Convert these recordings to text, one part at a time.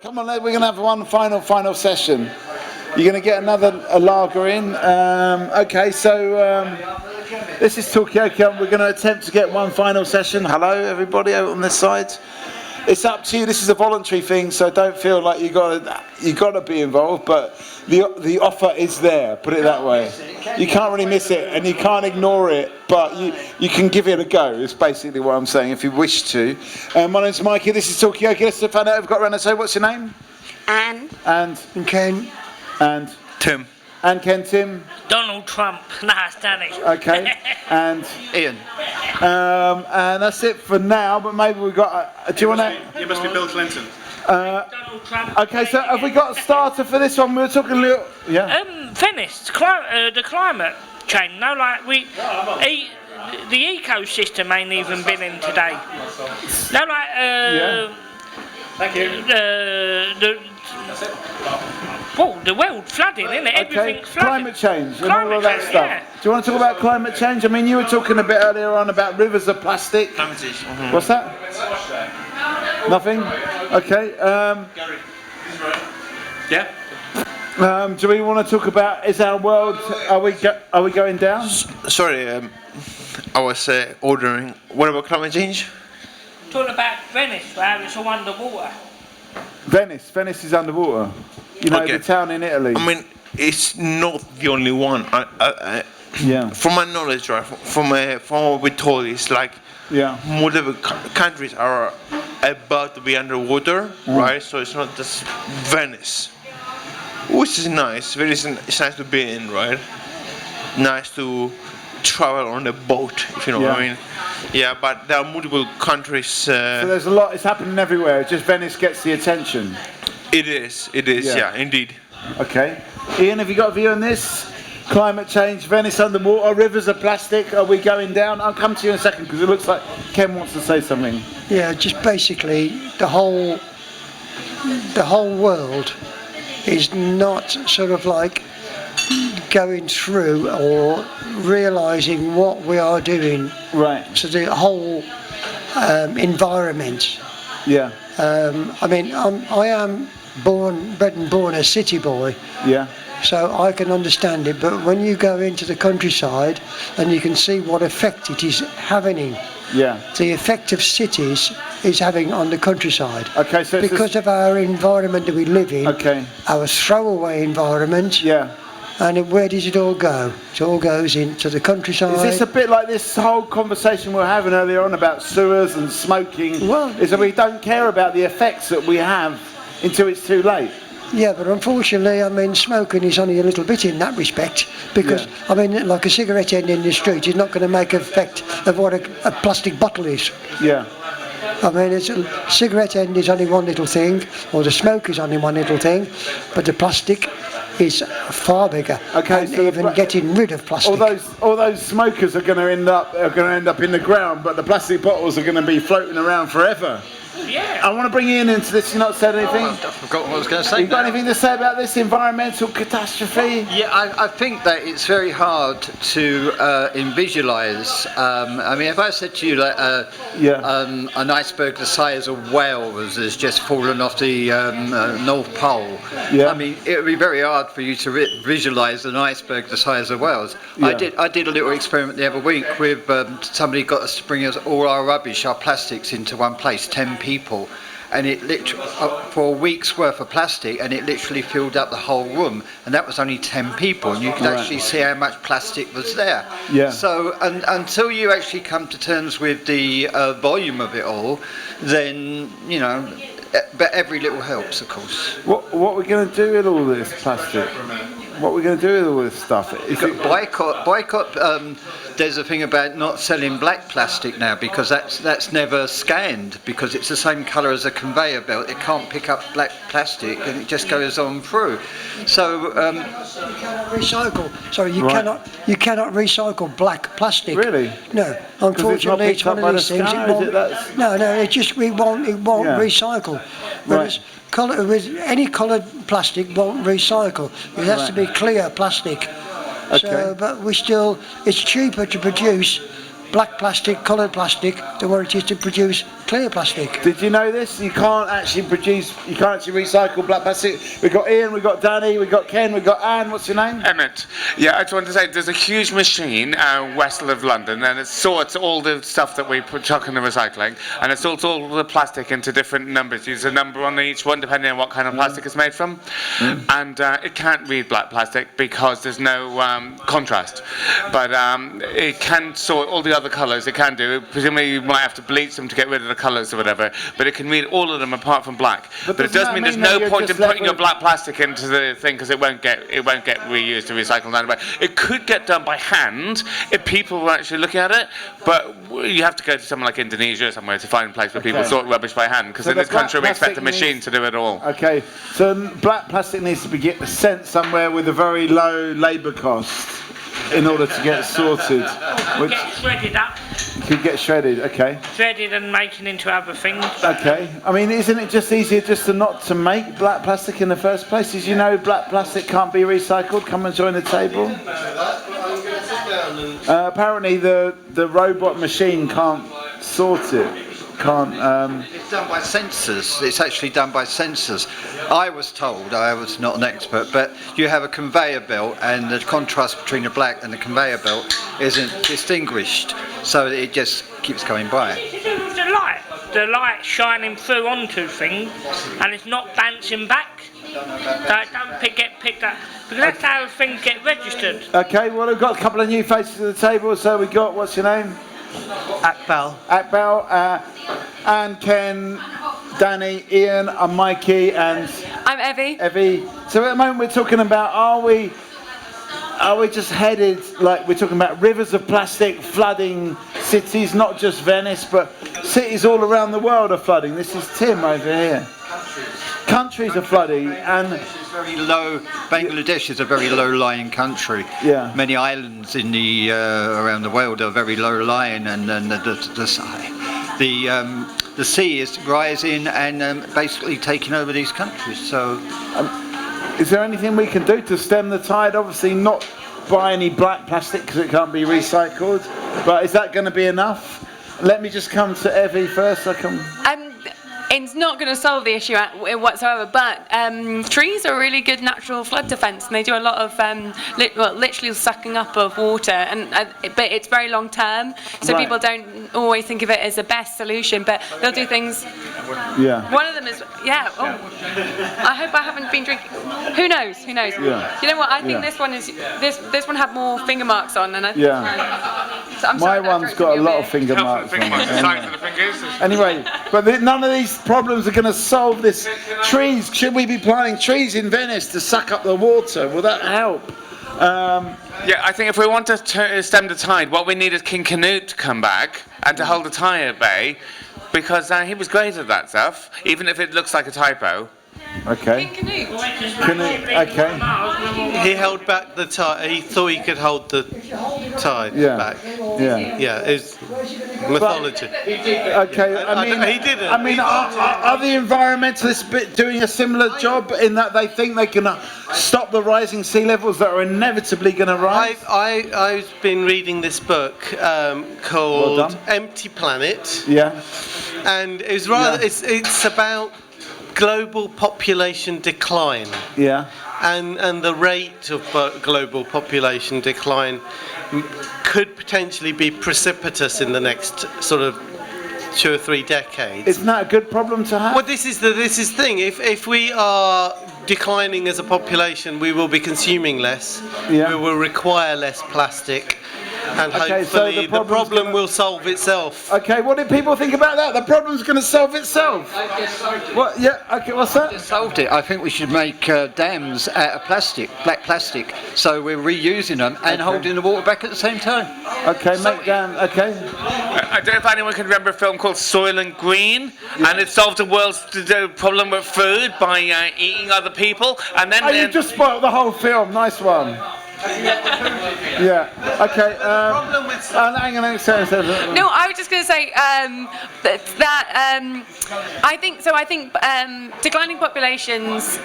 Come on, we're going to have one final session. You're going to get a lager in. Okay, so this is Talkaoke. We're going to attempt to get one final session. Hello, everybody out on this side. It's up to you. This is a voluntary thing, so don't feel like you got to be involved. But the offer is there. Put it that way. You can't really miss it, and you can't ignore it. But you can give it a go. Is basically what I'm saying. If you wish to. My name's Mikey. This is Talkaoke. Let's find out. I've got around to say, what's your name? Anne. And Ken. And Tim. And Ken. Tim. Donald Trump. Nah, it's Danny. Okay. And Ian. and that's it for now. But maybe we got. Do you want to? You must be Bill Clinton. Donald Trump. Okay. So have we got a starter for this one? We were talking a little. Yeah. Venice. The climate change. No, like the ecosystem ain't even been in today. No, like Yeah. Thank you. The world flooding, isn't it? Okay. Everything's flooding. Climate change and all of that stuff. Yeah. Do you want to talk about climate change? I mean, you were talking a bit earlier on about rivers of plastic. What's that? Nothing. Okay. Yeah. Do we want to talk about is our world? Are we going down? Sorry, I was ordering. What about climate change? Talking about Venice, where it's all underwater. Venice is underwater. You know, Okay. the town in Italy. I mean, it's not the only one. Yeah. From my knowledge, right, from what we told, it's like Yeah. multiple countries are about to be underwater, right? So it's not just Venice, which is nice. It's nice to be in, right? Nice to travel on a boat, if you know what I mean. Yeah, but there are multiple countries. So there's a lot. It's happening everywhere. Just Venice gets the attention. It is. Yeah, indeed. Okay. Ian, have you got a view on this? Climate change, Venice underwater, rivers of plastic. Are we going down? I'll come to you in a second because it looks like Ken wants to say something. Yeah, just basically the whole world is not sort of like going through or realising what we are doing. Right. So the whole environment. Yeah. I mean, I am bred and born a city boy. Yeah. So I can understand it, but when you go into the countryside and you can see what effect it is having, Yeah. the effect of cities is having on the countryside. Okay. So it's Because of our environment that we live in, Okay. our throwaway environment, Yeah. and where does it all go? It all goes into the countryside. Is this a bit like this whole conversation we were having earlier on about sewers and smoking? Well- is that we don't care about the effects that we have until it's too late. Yeah, but unfortunately, I mean, smoking is only a little bit in that respect, because, I mean, like a cigarette end in the street is not going to make an effect of what a plastic bottle is. Yeah. I mean, a cigarette end is only one little thing, or the smoke is only one little thing, but the plastic is far bigger. Okay, and so even getting rid of plastic. All those smokers are going to end up in the ground, but the plastic bottles are going to be floating around forever. Yeah. I want to bring Ian into this. You've not said anything. I forgot what I was going to say. You got now. anything to say about this environmental catastrophe? Yeah, I think that it's very hard to visualise. I mean, if I said to you that an iceberg the size of Wales has just fallen off the North Pole, Yeah. I mean, it would be very hard for you to visualise an iceberg the size of Wales. Yeah. I did a little experiment the other week with somebody got us to bring us all our rubbish, our plastics into one place, 10 people. And it literally, for a week's worth of plastic, and it literally filled up the whole room, and that was only 10 people, and you could actually see how much plastic was there. Yeah. So until you actually come to terms with the volume of it all, then, you know, but every little helps, of course. What are we going to do with all this plastic? What are we going to do with all this stuff? Boycott. There's a thing about not selling black plastic now because that's never scanned because it's the same colour as a conveyor belt. It can't pick up black plastic and it just goes on through. So you cannot recycle. Sorry, you cannot recycle black plastic. Really? No. Unfortunately, it's one of these things. We won't recycle. Whereas with any coloured plastic won't recycle. It has to be clear plastic. Okay. So, but it's cheaper to produce black plastic, coloured plastic, than what it is to produce clear plastic. Did you know this? You can't actually recycle black plastic. We've got Ian, we've got Danny, we've got Ken, we've got Anne. What's your name? Emmett. Yeah, I just wanted to say there's a huge machine west of London, and it sorts all the stuff that we chuck in the recycling, and it sorts all the plastic into different numbers. There's a number on each one depending on what kind of plastic it's made from, and it can't read black plastic because there's no contrast. But it can sort all the other colours. It can do. Presumably you might have to bleach them to get rid of the colours or whatever, but it can read all of them apart from black. But it does mean there's no point in putting your black plastic into the thing because it won't get reused or recycled anyway. It could get done by hand if people were actually looking at it, but you have to go to somewhere like Indonesia or somewhere to find a place where people sort rubbish by hand, because in this country we expect a machine to do it all. Okay, so black plastic needs to be sent somewhere with a very low labour cost in order to get sorted. Which Get shredded up, could get shredded, okay. shredded and making into other things. Okay, I mean, isn't it just easier just to not to make black plastic in the first place? Did you know black plastic can't be recycled? Come and join the table. Apparently the robot machine can't sort it. It's done by sensors. It's actually done by sensors. I was told, I was not an expert, but you have a conveyor belt and the contrast between the black and the conveyor belt isn't distinguished, so it just keeps going by. The light shining through onto things, and it's not bouncing back. So it don't get picked up, because that's how things get registered. Okay, well, we've got a couple of new faces at the table, so we got, what's your name? Akbal. Anne, Ken, Danny, Ian, I'm Mikey, and I'm Evie. So at the moment we're talking about, are we just headed, like we're talking about rivers of plastic flooding cities, not just Venice, but cities all around the world are flooding. This is Tim over here. Countries are flooding, and it's very low. Bangladesh is a very low-lying country. Yeah. Many islands in the around the world are very low-lying, and the sea is rising and basically taking over these countries. So, is there anything we can do to stem the tide? Obviously, not buy any black plastic because it can't be recycled. But is that going to be enough? Let me just come to Evie first. It's not going to solve the issue whatsoever, but trees are a really good natural flood defence, and they do a lot of literally sucking up of water, but it's very long term, so people don't always think of it as the best solution, but they'll do things. Yeah. One of them is, I hope I haven't been drinking. Who knows? Yeah. You know what? I think this one is this one had more finger marks on, and so I'm my sorry one's got a lot of finger marks on it. Anyway, but none of these problems are going to solve this. Trees, should we be planting trees in Venice to suck up the water? Will that help? Yeah, I think if we want to stem the tide, what we need is King Canute to come back and to hold the tide at bay, because he was great at that stuff, even if it looks like a typo. Okay. Canute. Okay. He held back the tide. He thought he could hold the tide back. Yeah. It's mythology. Okay. I mean, he didn't. I mean, are the environmentalists doing a similar job in that they think they can stop the rising sea levels that are inevitably going to rise? I've been reading this book called Empty Planet. Yeah. And it's rather it's about global population decline. Yeah. And the rate of global population decline could potentially be precipitous in the next sort of 2 or 3 decades. Isn't that a good problem to have? Well, this is the thing. If we are declining as a population, we will be consuming less. Yeah. We will require less plastic. And Okay, so hopefully the problem will solve itself. Okay, what do people think about that? The problem's going to solve itself. What? Yeah. Okay. What's that? Just solved it. I think we should make dams out of plastic, black plastic, so we're reusing them and holding the water back at the same time. Okay, make dam. Okay. I don't know if anyone can remember a film called Soil and Green, and it solved the world's problem with food by eating other people, and then. Oh, you just spoiled the whole film. Nice one. Yeah. Okay. Hang on. No, I was just going to say I think declining populations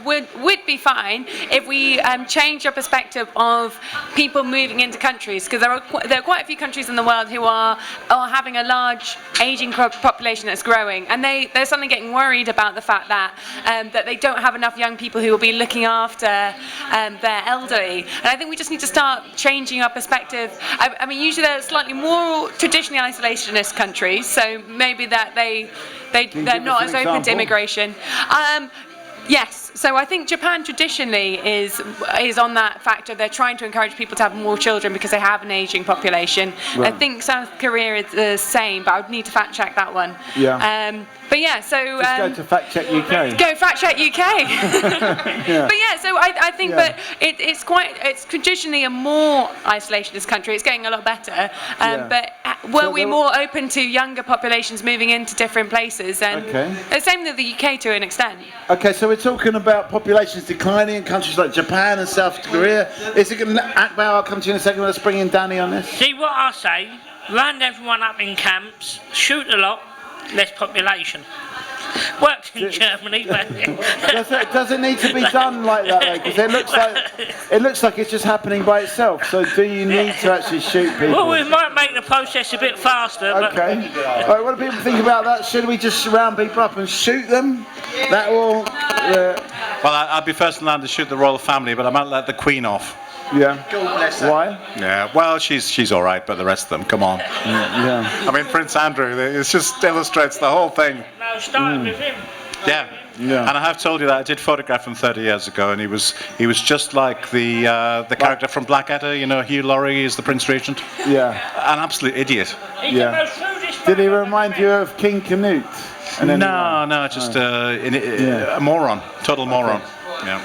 would be fine if we change our perspective of people moving into countries, because there are quite a few countries in the world who are having a large aging population that's growing, and they're suddenly getting worried about the fact that they don't have enough young people who will be looking after their elderly. And I think we just need to start changing our perspective. I mean, usually they're slightly more traditionally isolationist countries, so maybe that they're not as open to immigration. Yes, so I think Japan traditionally is on that factor. They're trying to encourage people to have more children because they have an aging population. Right. I think South Korea is the same, but I would need to fact check that one. Yeah. But yeah, so Just go to Fact Check UK. Go Fact Check UK. Yeah. But yeah, so I think, but it's traditionally a more isolationist country. It's getting a lot better. But were we more open to younger populations moving into different places? And the same with the UK to an extent. Okay, so we're talking about populations declining in countries like Japan and South Korea. Is it going to Akbar? I'll come to you in a second. Let's bring in Danny on this. See what I say? Round everyone up in camps, shoot a lot, less population. Worked in Germany, but does it need to be done like that though? Because it looks like it's just happening by itself. So do you need to actually shoot people? Well, we might make the process a bit faster. Okay. All right, what do people think about that? Should we just round people up and shoot them? That will. Well, I'd be first in line to shoot the royal family, but I might let the Queen off. Yeah. God bless her. Why? Yeah. Well, she's all right, but the rest of them, come on. Yeah. I mean, Prince Andrew. It just illustrates the whole thing. No, start with him. Yeah. Yeah. And I have told you that I did photograph him 30 years ago, and he was just like the character from Blackadder. You know, Hugh Laurie is the Prince Regent. Yeah. An absolute idiot. Yeah. Did he remind you of King Canute? No, just a moron, total moron. Yeah.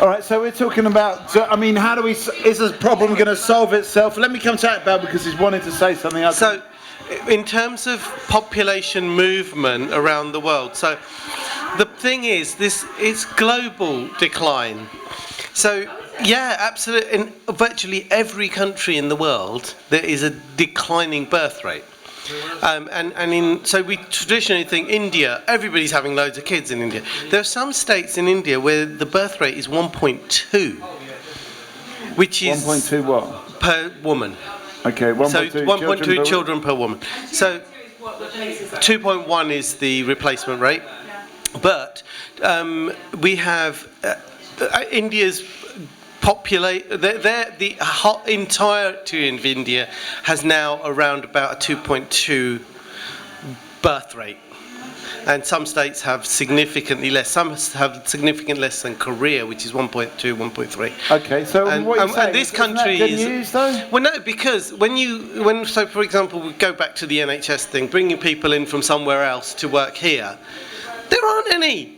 All right, so we're talking about. I mean, how do we? Is this problem going to solve itself? Let me come to Akbar because he's wanted to say something else. So, in terms of population movement around the world, so the thing is, this is global decline. So, yeah, absolutely. In virtually every country in the world, there is a declining birth rate. So we traditionally think India, everybody's having loads of kids in India. There are some states in India where the birth rate is 1.2, which is 1.2 what? per woman. Okay, 1.2 so 1.2 children per woman. So 2.1 is the replacement rate, but we have India's the entirety of India has now around about a 2.2 birth rate, and some states have significantly less. Some have significantly less than Korea, which is 1.2, 1.3. Okay, so what you're saying, and this country is news, though? Well, no, because so for example, we go back to the NHS thing, bringing people in from somewhere else to work here, there aren't any.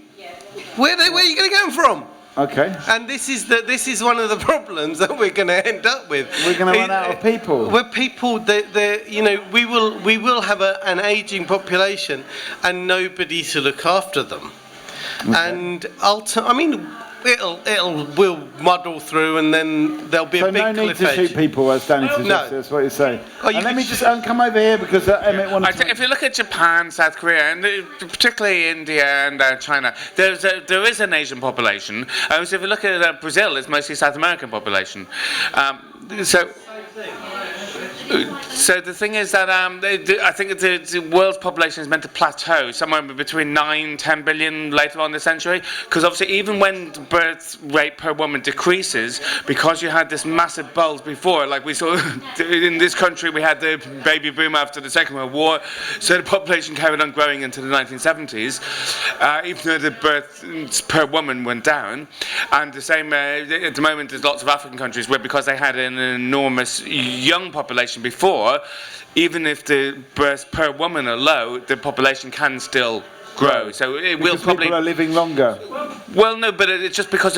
Where are you going to get them from? Okay. And this is one of the problems that we're going to end up with. We're going to run out of people. We're people we will have an aging population and nobody to look after them. Okay. And we'll muddle through, and then there'll be a big cliff edge. So no need to shoot people, as Danny suggested. No. That's what you're saying. And let me just come over here because Emmett wanted to... If you look at Japan, South Korea, and particularly India and China, there is an Asian population. So if you look at Brazil, it's mostly South American population. So the thing is that I think the world's population is meant to plateau somewhere between 9-10 billion later on this century, because obviously even when the birth rate per woman decreases, because you had this massive bulge before, like we saw in this country, we had the baby boom after the Second World War, so the population carried on growing into the 1970s, even though the births per woman went down. And the same at the moment, there's lots of African countries where, because they had an enormous young population before, even if the births per woman are low, the population can still grow. So it will probably... people are living longer. Well, no, but it's just because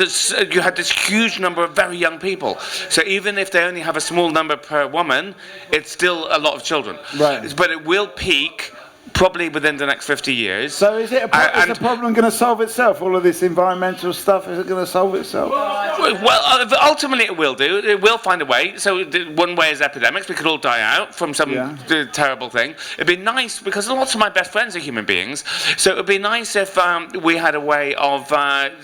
you had this huge number of very young people. So even if they only have a small number per woman, it's still a lot of children. Right. But it will peak probably within the next 50 years. So is it is the problem going to solve itself? All of this environmental stuff, is it going to solve itself? Well, ultimately it will do. It will find a way. So one way is epidemics. We could all die out from some terrible thing. It'd be nice, because lots of my best friends are human beings. So it would be nice if we had a way of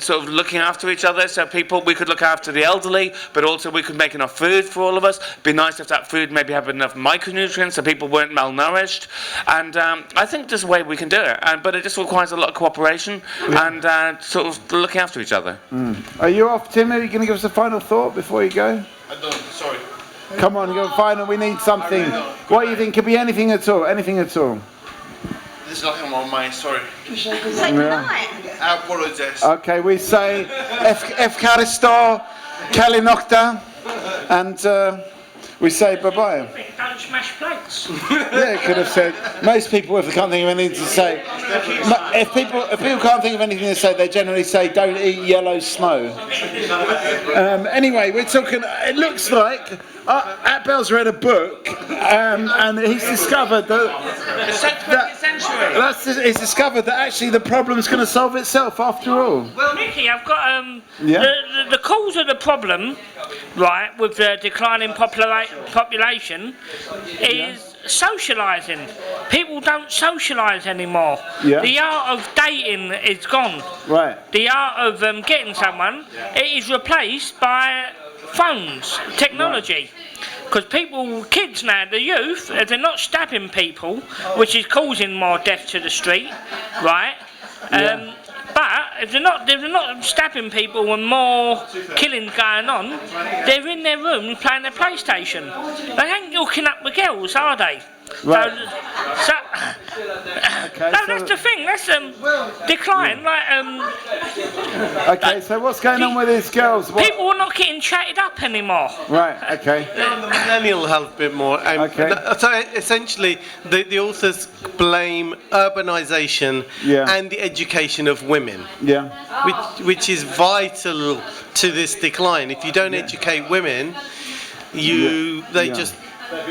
sort of looking after each other. So we could look after the elderly, but also we could make enough food for all of us. It'd be nice if that food maybe had enough micronutrients so people weren't malnourished. And I think there's a way we can do it, but it just requires a lot of cooperation and sort of looking after each other. Are you off, Tim? Are you going to give us a final thought before you go? I don't, sorry. Come on, go final. We need something. What do you think? Could be anything at all. Anything at all. There's nothing on my mind, sorry. I apologise. Okay, we say Efkaristo, Kalinokta, and we say bye-bye. Don't smash plates. Yeah, it could have said. Most people, if they can't think of anything to say, if people can't think of anything to say, they generally say, "Don't eat yellow snow." Anyway, we're talking. It looks like Atbell's read a book, and he's discovered he's discovered that actually the problem's going to solve itself after all. Well, Nicky, I've got the cause of the problem, right, with the declining population is socialising. People don't socialise anymore. Yeah. The art of dating is gone. Right. The art of getting someone, it is replaced by phones, technology. Because kids now, the youth, if they're not stabbing people, which is causing more death to the street, right? But if they're not stabbing people and more killings going on, they're in their room playing their PlayStation. They ain't hooking up with girls, are they? Right. That's the thing. That's decline. Okay, so what's going on with these girls? People are not getting chatted up anymore. Right. Okay. Millennial health a bit more. So essentially, the authors blame urbanisation and the education of women. Yeah. Which is vital to this decline. If you don't educate women, they just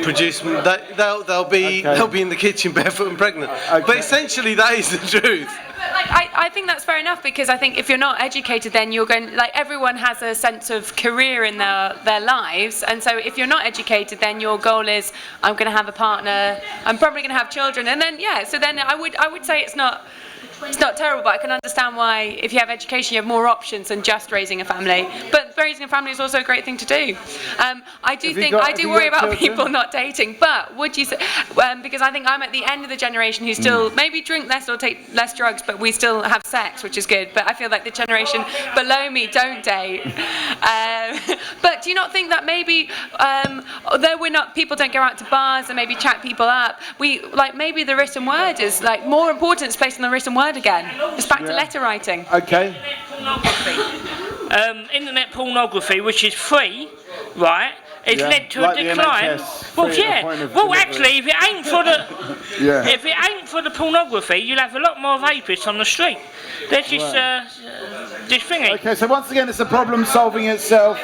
produce. They'll be in the kitchen barefoot and pregnant. Okay. But essentially, that is the truth. I think that's fair enough, because I think if you're not educated, then you're going, like, everyone has a sense of career in their lives, and so if you're not educated, then your goal is, I'm going to have a partner, I'm probably going to have children, and then so then I would say it's not terrible, but I can understand why, if you have education, you have more options than just raising a family. But raising a family is also a great thing to do. I do worry about people not dating, but would you say, because I think I'm at the end of the generation who still maybe drink less or take less drugs, but we still have sex, which is good. But I feel like the generation below me don't date. But do you not think that maybe, although people don't go out to bars and maybe chat people up, maybe the written word is more importance placed on the written word again. It's back to letter writing. Okay. Internet pornography, which is free, right? It's led to a decline. Well, actually, if it ain't for the pornography, you'll have a lot more rapists on the street. They're just this thingy. Okay, so once again, it's a problem solving itself.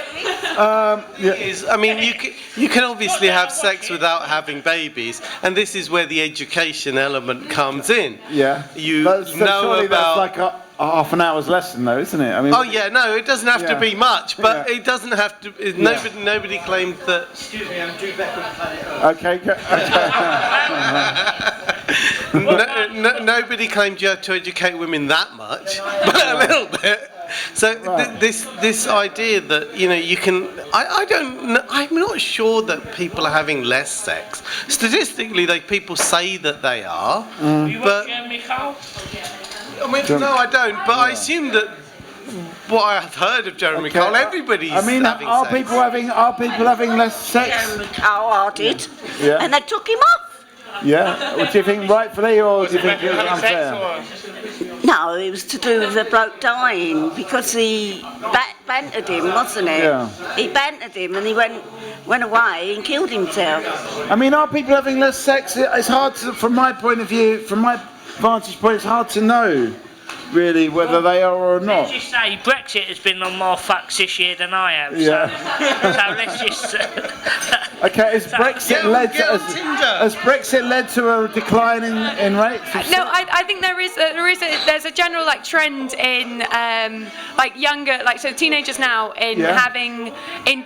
I mean, you can obviously have sex without having babies, and this is where the education element comes in. Yeah. Surely that's like a half an hour's lesson, though, isn't it? I mean. Oh yeah, no, it doesn't have to be much, but it doesn't have to. Nobody claimed that. Excuse me, I'm Drew Beckham, Planet Okay. Nobody claimed you had to educate women that much, but a little bit. So this idea that you can, I'm not sure that people are having less sex. Statistically, people say that they are, but I mean, no, I don't. But I assume that what I've heard of Jeremy Cole, everybody's having sex. Are people having less sex? Jeremy Cole did, and they took him off. Yeah. Well, do you think rightfully, or do you think it was unfair? No, it was to do with the bloke dying, because he bantered him, wasn't it? Yeah. He bantered him and he went away and killed himself. I mean, are people having less sex? It's hard to, from my point of view, from my vantage point, it's hard to know. really, whether they are or not. Let's just say Brexit has been on more fucks this year than I have. Yeah. So let's just. Okay, has Brexit led to a decline in rates? No, I think there's a general like trend in like younger, like so teenagers now in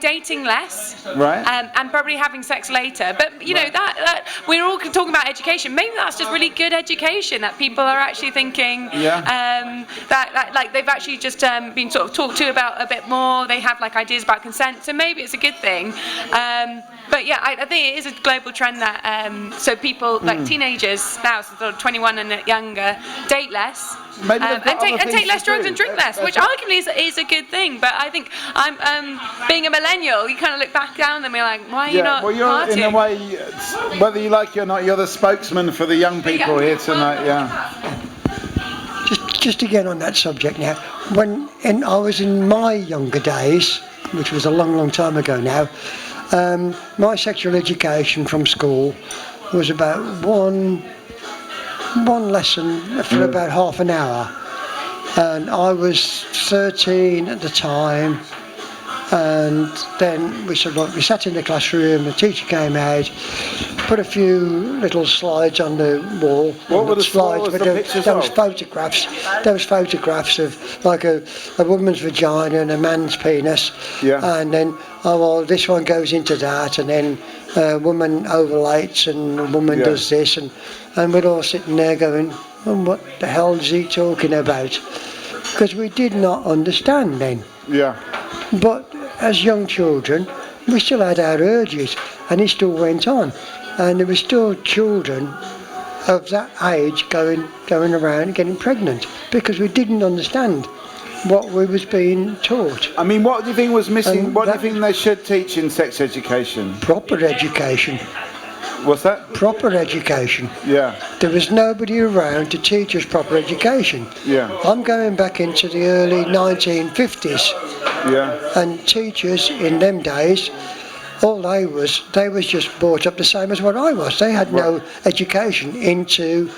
dating less, right, and probably having sex later. But you know that we're all talking about education. Maybe that's just really good education that people are actually thinking that like they've actually just been sort of talked to about a bit more. They have like ideas about consent, so maybe it's a good thing. But yeah, I think it is a global trend that so people like teenagers now, so sort of 21 and younger, date less. And take less drugs and drink less, which arguably is a good thing. But I think I'm being a millennial, you kind of look back down and be like, why are you not partying? In a way, whether you like it or not, you're the spokesman for the young people here tonight. Just again on that subject now. When I was in my younger days, which was a long time ago now, my sexual education from school was about one lesson for about half an hour, and I was 13 at the time. And then we sat in the classroom. The teacher came out, put a few little slides on the wall. What were the slides? There was photographs. There was photographs of like a woman's vagina and a man's penis. Yeah. And then this one goes into that, and then a woman ovulates and a woman does this, and we're all sitting there going, well, what the hell is he talking about? Because we did not understand then. Yeah. But as young children, we still had our urges, and it still went on. And there were still children of that age going around getting pregnant because we didn't understand what we was being taught. I mean, what do you think was missing? What do you think they should teach in sex education? Proper education. What's that? Proper education. Yeah. There was nobody around to teach us proper education. Yeah. I'm going back into the early 1950s. Yeah. And teachers in them days, they was just brought up the same as what I was. They had no education into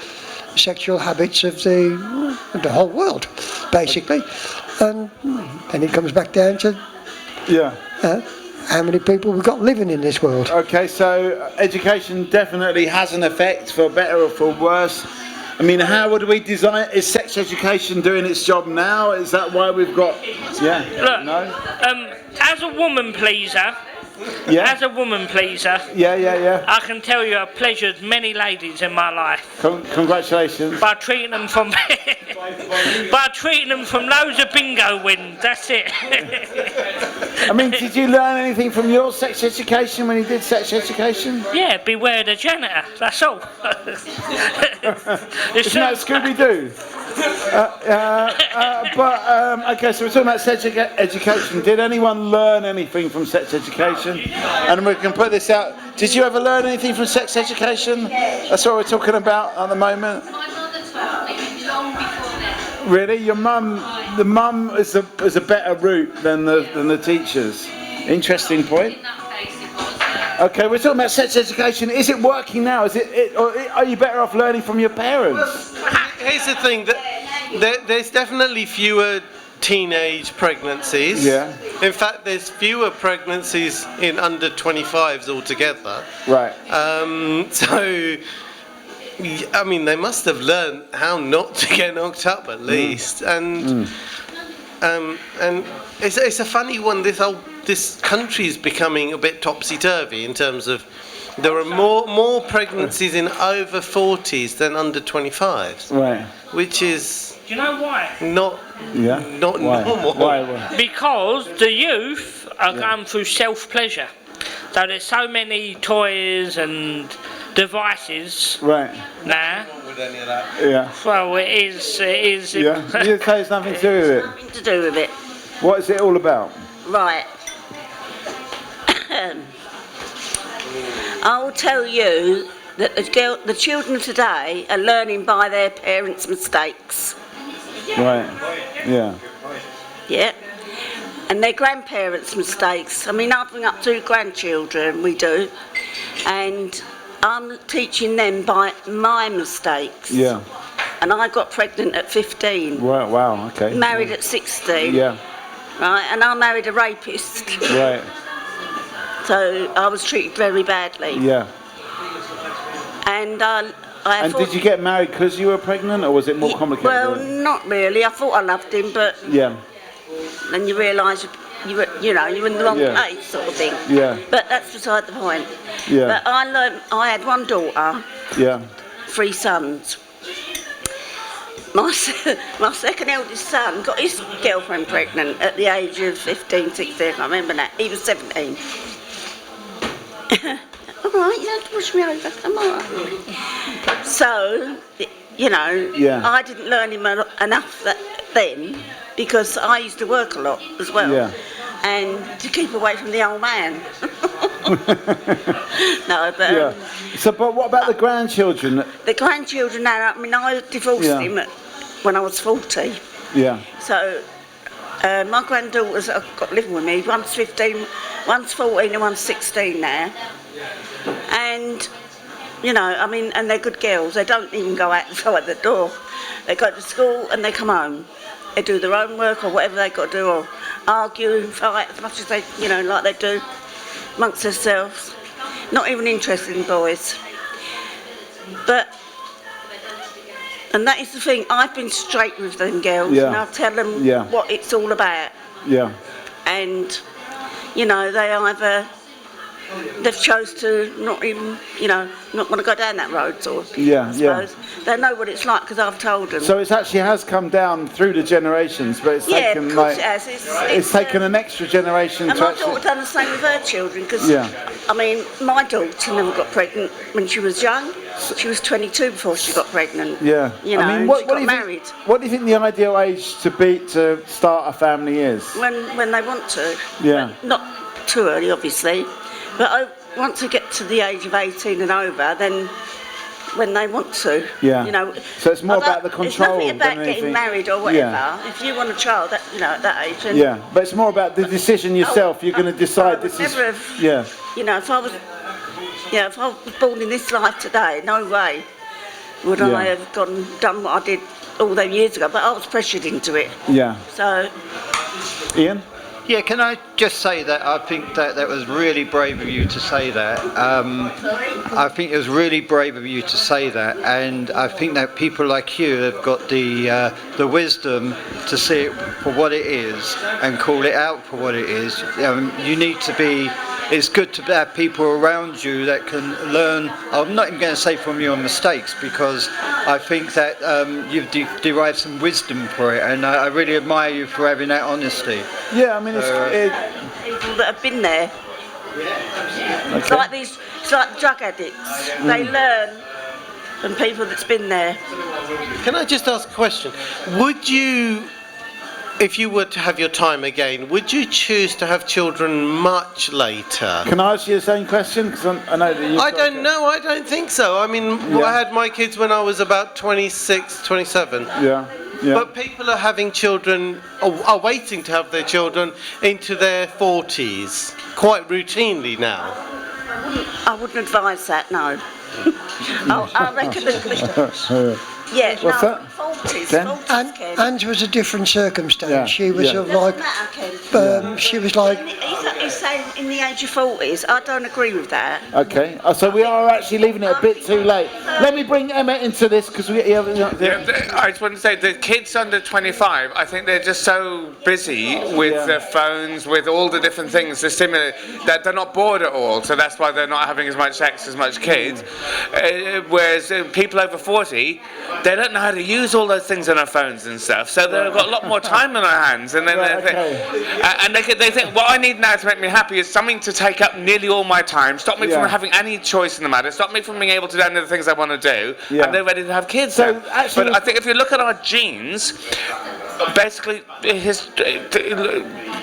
sexual habits of the whole world, basically. And then it comes back down to how many people we've got living in this world. Okay, so education definitely has an effect, for better or for worse. I mean, how would we design? Is sex education doing its job now? Is that why we've got? Yeah. Look, no. As a woman pleaser. Yeah. As a woman pleaser. Yeah. I can tell you I've pleasured many ladies in my life. Congratulations. By treating them from loads of bingo wins. That's it. I mean, did you learn anything from your sex education when you did sex education? Yeah, beware the janitor. That's all. Isn't that Scooby-Doo? Okay, so we're talking about sex education. Did anyone learn anything from sex education? And we can put this out. Did you ever learn anything from sex education? That's what we're talking about at the moment. My mother taught me long before then. Really? The mum is a better route than the teachers. Interesting point. Okay, we're talking about sex education. Is it working now? Or are you better off learning from your parents? Here's the thing, that there's definitely fewer teenage pregnancies. Yeah. In fact, there's fewer pregnancies in under 25s altogether. Right. So, I mean, they must have learned how not to get knocked up at least. And it's a funny one. This country is becoming a bit topsy-turvy in terms of there are more pregnancies in over 40s than under 25s. Right. Which is. Do you know why? Not normal. Why? Because the youth are going through self-pleasure. So there's so many toys and devices. Right. Now. With any of that. Yeah. Well, it is. Yeah. You say it's nothing to do with it. Nothing to do with it. What is it all about? Right. I'll tell you that the children today are learning by their parents' mistakes. Right. Yeah. Yeah. And their grandparents' mistakes. I mean, I bring up 2 grandchildren, we do, and I'm teaching them by my mistakes. Yeah. and I got pregnant at 15. Wow, okay. Married at 16. Yeah, Right, and I married a rapist. right. So I was treated very badly. Yeah. And I And thought, did you get married because you were pregnant, or was it more complicated? well, than that? not really. I thought I loved him, but Yeah, then you realise you're in the wrong Yeah. place, sort of thing. yeah, But that's beside the point. yeah, But I had one daughter, yeah. 3 sons. My second eldest son got his girlfriend pregnant at the age of 15, 16, I can't remember that. He was 17. All right, you don't have to push me over, I'm all right. So, Yeah. I didn't learn him enough then because I used to work a lot as well. Yeah. And to keep away from the old man. No, but Yeah. So, but what about the grandchildren? the grandchildren now, I mean, I divorced Yeah. him when I was 40. Yeah, So my granddaughters have got living with me. One's 15, one's 14 and one's 16 now. And, and they're good girls. They don't even go outside the door. They go to school and they come home. They do their own work or whatever they've got to do, or argue and fight as much as they, like they do amongst themselves. Not even interested in boys. And that is the thing, I've been straight with them girls, Yeah. and I'll tell them Yeah. what it's all about. yeah, And, they either, they've chose to not even, not want to go down that road, sort of. Yeah, I yeah. suppose. They know what it's like because I've told them. So it actually has come down through the generations, but it's yeah, taken of course like it has. it's taken an extra generation And to my actually. daughter done the same with her children because, Yeah. my daughter never got pregnant when she was young. She was 22 before she got pregnant. Yeah. You know, I mean, she got do you married. What do you think the ideal age to start a family is? When they want to. Yeah. But not too early, obviously. But once they get to the age of 18 and over, then when they want to. Yeah. So it's more Although about the control It's nothing about than getting anything. married or whatever. Yeah. If you want a child, at that age. Then Yeah, but it's more about the decision yourself. You're going to decide I this would is. never have, Yeah. if I was born in this life today, no way would Yeah. I have done what I did all those years ago. But I was pressured into it. Yeah. So Ian. Yeah, can I just say that I think that was really brave of you to say that. I think it was really brave of you to say that, and I think that people like you have got the wisdom to see it for what it is and call it out for what it is. You need to be. It's good to have people around you that can learn. I'm not even going to say from your mistakes because I think that you've derived some wisdom for it, and I really admire you for having that honesty. Yeah, I mean, people that have been there. It's like it's like drug addicts. They learn from people that's been there. Can I just ask a question? Would you, if you were to have your time again, would you choose to have children much later? Can I ask you the same question? Because I know that you. I don't know, I don't think so. I mean, I had my kids when I was about 26, 27. Yeah. Yeah. But people are having children, are waiting to have their children into their 40s, quite routinely now. I wouldn't advise that, no. I reckon yeah, What's no, that? 40s, Ken? 40s, Ken. Ange was a different circumstance. Yeah, She was yeah. of like, Doesn't matter, Ken. she was like, He's saying in the age of 40s. I don't agree with that. Okay. So we are actually leaving it a bit too late. Let me bring Emma into this because we. Yeah, I just want to say the kids under 25, I think they're just so busy with their phones, with all the different things to stimulate, that they're not bored at all. So that's why they're not having as much sex as much kids. Whereas people over 40, they don't know how to use all those things on their phones and stuff. So they've got a lot more time on their hands, and then they think what I need now to make me happy is something to take up nearly all my time, stop me from having any choice in the matter, stop me from being able to do any of the things I want to do, and they're ready to have kids. So now. actually- But I think if you look at our genes, basically,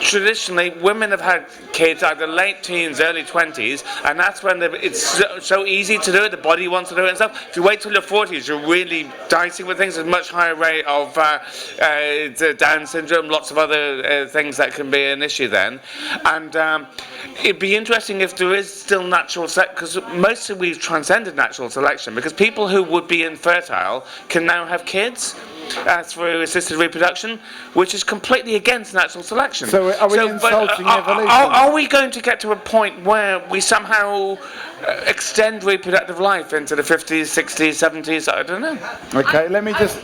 traditionally, women have had kids either late teens, early 20s, and that's when it's so easy to do it, the body wants to do it and stuff. If you wait till your 40s, you're really dicing with things. There's a much higher rate of Down syndrome, lots of other things that can be an issue then. And it'd be interesting if there is still natural selection, because mostly we've transcended natural selection, because people who would be infertile can now have kids through assisted reproduction, which is completely against natural selection. So are we insulting evolution? Are we going to get to a point where we somehow extend reproductive life into the 50s, 60s, 70s? I don't know. Okay, let me just...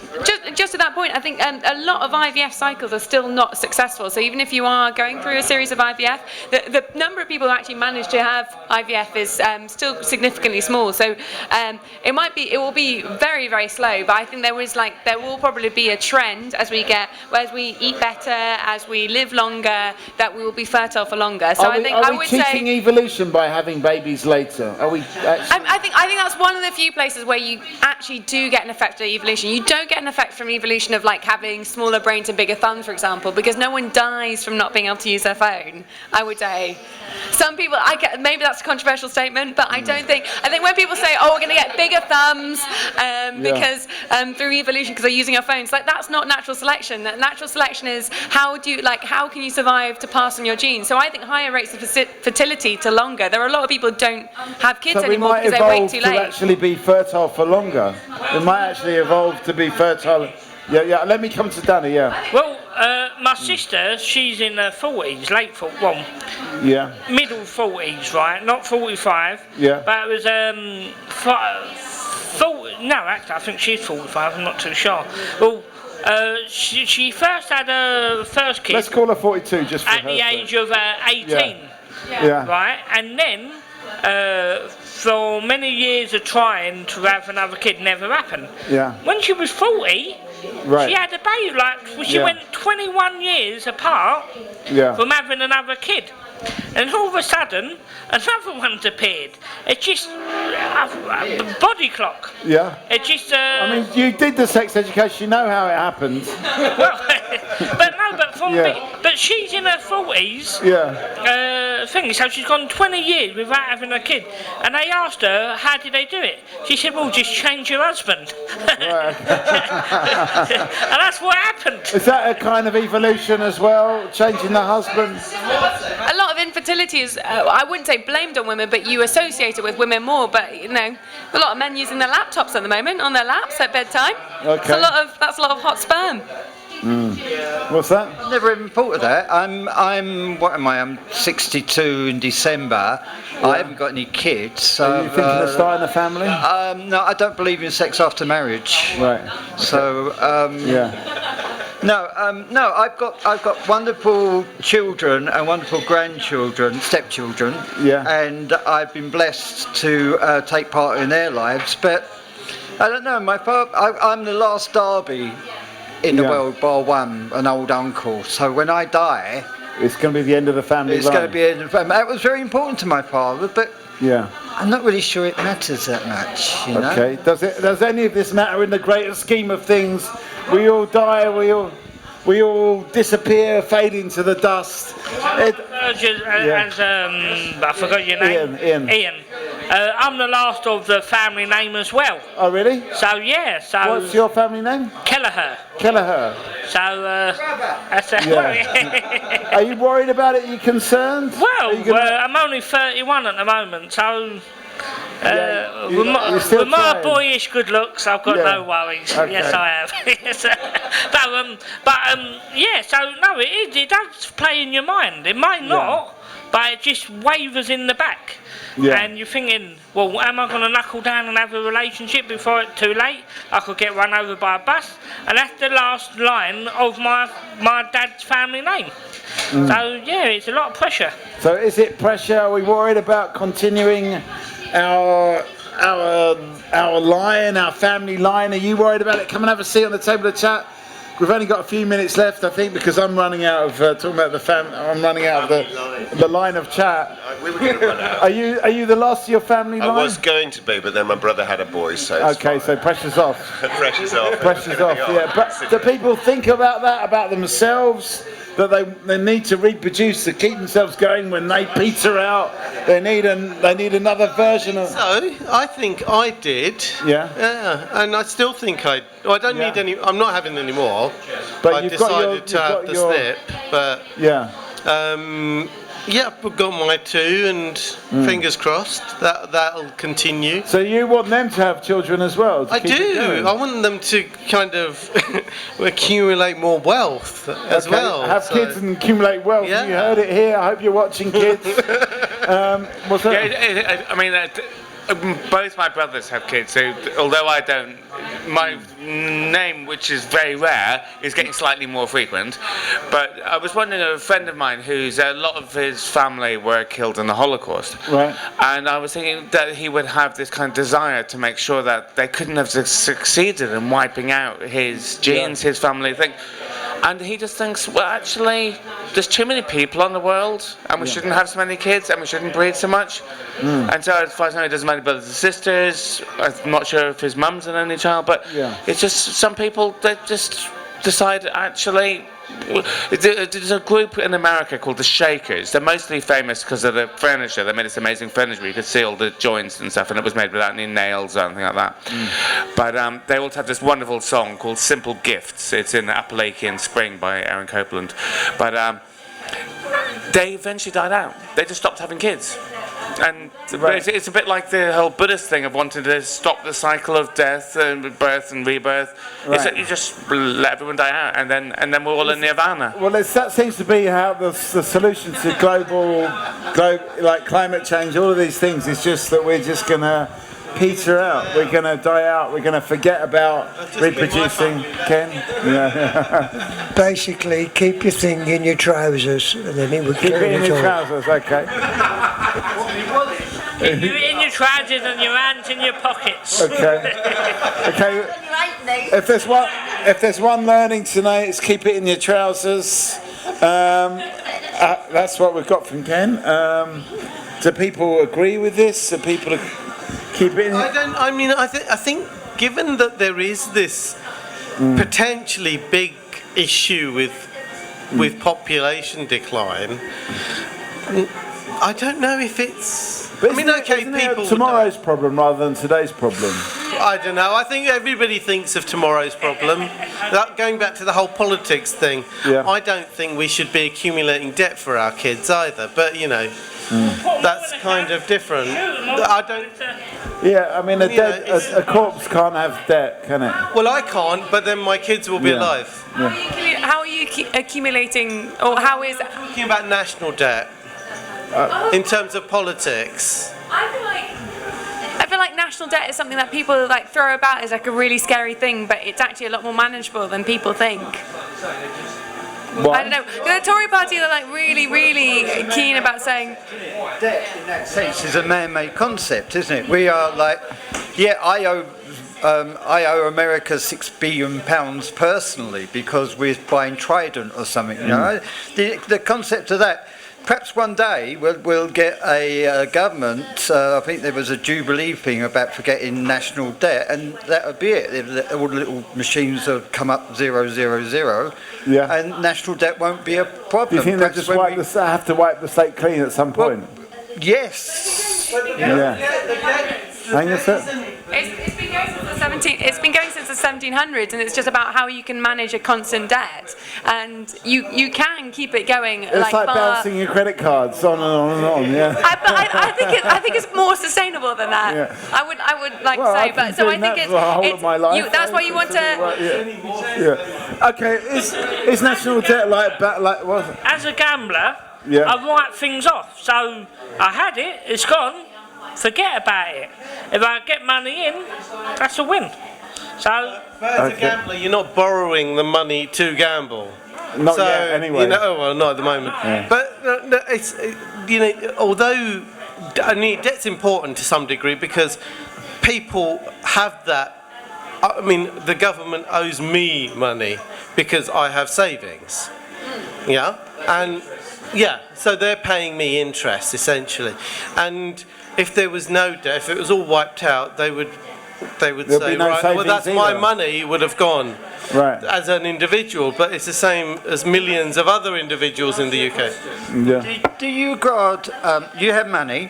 Just at that point, I think a lot of IVF cycles are still not successful. So even if you are going through a series of IVF, the number of people who actually manage to have IVF is still significantly small. So it will be very, very slow. But I think there will probably be a trend as we eat better, as we live longer, that we will be fertile for longer. So Are we cheating evolution by having babies later? Are we actually... I think that's one of the few places where you actually do get an effect of evolution. You don't get an effect from evolution of like having smaller brains and bigger thumbs, for example, because no one dies from not being able to use their phone. I would say some people. Maybe that's a controversial statement, but I don't think. I think when people say, "Oh, we're going to get bigger thumbs because through evolution because they're using our phones," like that's not natural selection. Natural selection is how can you survive to pass on your genes? So I think higher rates of fertility to longer. There are a lot of people who don't have kids anymore because they wait too late. To actually be fertile for longer. We might actually evolve to be fertile. Yeah. Let me come to Danny. Yeah. Well, my sister, she's in her 40s, middle 40s, right? Not 45. Yeah. But it was no, actually, I think she's 45. I'm not too sure. Well. She first had her first kid. Let's call her 42 just for at the age of 18. Yeah. Right, and then for many years of trying to have another kid, never happened. Yeah. When she was 40, she had a baby. She went 21 years apart from having another kid. And all of a sudden, another one's appeared. It's just a body clock. Yeah. It just. I mean, you did the sex education. You know how it happens. Well, but she's in her 40s. Yeah. So she's gone 20 years without having a kid. And they asked her, how did they do it? She said, well, just change your husband. Right. And that's what happened. Is that a kind of evolution as well? Changing the husband? A lot of infertility is, I wouldn't say blamed on women, but you associate it with women more. But a lot of men using their laptops at the moment on their laps at bedtime. Okay. That's a lot of hot sperm. What's that? I've never even thought of that. What am I? I'm 62 in December. I haven't got any kids. So, are you thinking of starting a family? No, I don't believe in sex after marriage. Right. So No, I've got wonderful children and wonderful grandchildren, stepchildren. Yeah. And I've been blessed to take part in their lives. But I don't know. My father, I'm the last Derby in the world, bar one, an old uncle. So when I die, it's going to be the end of the family. It's going to be the end of the family. That was very important to my father, but I'm not really sure it matters that much. You know? Okay. Does any of this matter in the greater scheme of things? We all die. We all disappear, fade into the dust. I forgot your name. Ian. I'm the last of the family name as well. Oh, really? So what's your family name? Kelleher. So that's Are you worried about it? Are you concerned? Well, I'm only 31 at the moment, so. With my boyish good looks, I've got no worries. Okay. Yes, I have. So no, it does play in your mind. It might not, but it just wavers in the back. Yeah. And you're thinking, well, am I going to knuckle down and have a relationship before it's too late? I could get run over by a bus, and that's the last line of my dad's family name. So it's a lot of pressure. So is it pressure? Are we worried about continuing our line, our family line? Are you worried about it? Come and have a seat on the table of chat. we've only got a few minutes left, I think, because I'm running out of talking about the family. I'm running out of the line of chat. We were going to run out. Are you the last of your family line? I was going to be, but then my brother had a boy, so it's okay, so pressure's off. pressure's off. Pressure's off. Yeah, but do people think about that about themselves? That they need to reproduce to keep themselves going when they peter out. They need another version of. So I think I did. Yeah. Yeah, and I still think I don't need any. I'm not having any more. But I you've got decided to have the snip, but yeah. Yeah, I've got my 2, and fingers crossed that'll continue. So you want them to have children as well? I do. I want them to kind of accumulate more wealth as well. Have kids and accumulate wealth. Yeah. You heard it here. I hope you're watching, kids. What's that? Yeah, I mean, both my brothers have kids, so although I don't, my name, which is very rare, is getting slightly more frequent. But I was wondering, a friend of mine who's a lot of his family were killed in the Holocaust, right? And I was thinking that he would have this kind of desire to make sure that they couldn't have succeeded in wiping out his genes, his family thing. And he just thinks, well, actually, there's too many people on the world, and we shouldn't have so many kids, and we shouldn't breed so much. And so, as far as I know, he doesn't have any brothers and sisters. I'm not sure if his mum's an only child, but it's just some people, they just decide, actually. There's a group in America called the Shakers. They're mostly famous because of the furniture. They made this amazing furniture. You could see all the joints and stuff, and it was made without any nails or anything like that. But they also have this wonderful song called Simple Gifts. It's in Appalachian Spring by Aaron Copeland. But they eventually died out. They just stopped having kids. And it's a bit like the whole Buddhist thing of wanting to stop the cycle of death and birth and rebirth. It's that you just let everyone die out, and then we're all in nirvana. Well, that seems to be how the solution to global like climate change, all of these things, is just that we're just going to peter out. We're going to die out. We're going to forget about reproducing. Ken? Yeah. Basically, keep your thing in your trousers, and then it will Keep it in your trousers, okay. Keep you in your trousers and your hands in your pockets. Okay. Okay. If there's one learning tonight, it's keep it in your trousers. That's what we've got from Ken. Do people agree with this? Do people keep it in? I think given that there is this potentially big issue with population decline, I don't know if it's. But isn't it tomorrow's problem rather than today's problem? I don't know. I think everybody thinks of tomorrow's problem. Going back to the whole politics thing, I don't think we should be accumulating debt for our kids either. But that's kind of different. I don't. Yeah, I mean, a corpse can't have debt, can it? Well, I can't, but then my kids will be alive. How are you accumulating, or how is? Talking about national debt. In terms of politics, I feel like national debt is something that people like throw about as like a really scary thing, but it's actually a lot more manageable than people think. What? I don't know. The Tory party are like really, really keen about saying debt in that sense is a man-made concept, isn't it? We are like, I owe America £6 billion personally because we're buying Trident or something. You know, the concept of that. Perhaps one day we'll get a government. I think there was a Jubilee thing about forgetting national debt, and that would be it. All the little machines will come up 000, and national debt won't be a problem. Do you think they just have to wipe the slate clean at some point? Well, yes. Hang on a sec. It's been going since the 1700s, and it's just about how you can manage a constant debt, and you can keep it going. It's like bouncing your credit cards on and on and on. Yeah. I think it's more sustainable than that. Yeah. I would like to say, but so I think it's that's why you want to. Yeah. Okay. Is national debt like what? As a gambler, I write things off. So I had it. It's gone. Forget about it. If I get money in, that's a win. So, as a gambler, you're not borrowing the money to gamble. Not yet, anyway. Well, not at the moment. Yeah. But it's although debt's important to some degree because people have that I mean, the government owes me money because I have savings. Yeah, and yeah, so they're paying me interest essentially. And if there was no debt, if it was all wiped out, they would There'll say, be no right, well, savings that's my either. money would have gone Right. as an individual, but it's the same as millions of other individuals in the UK. Yeah. Do you regard, you have money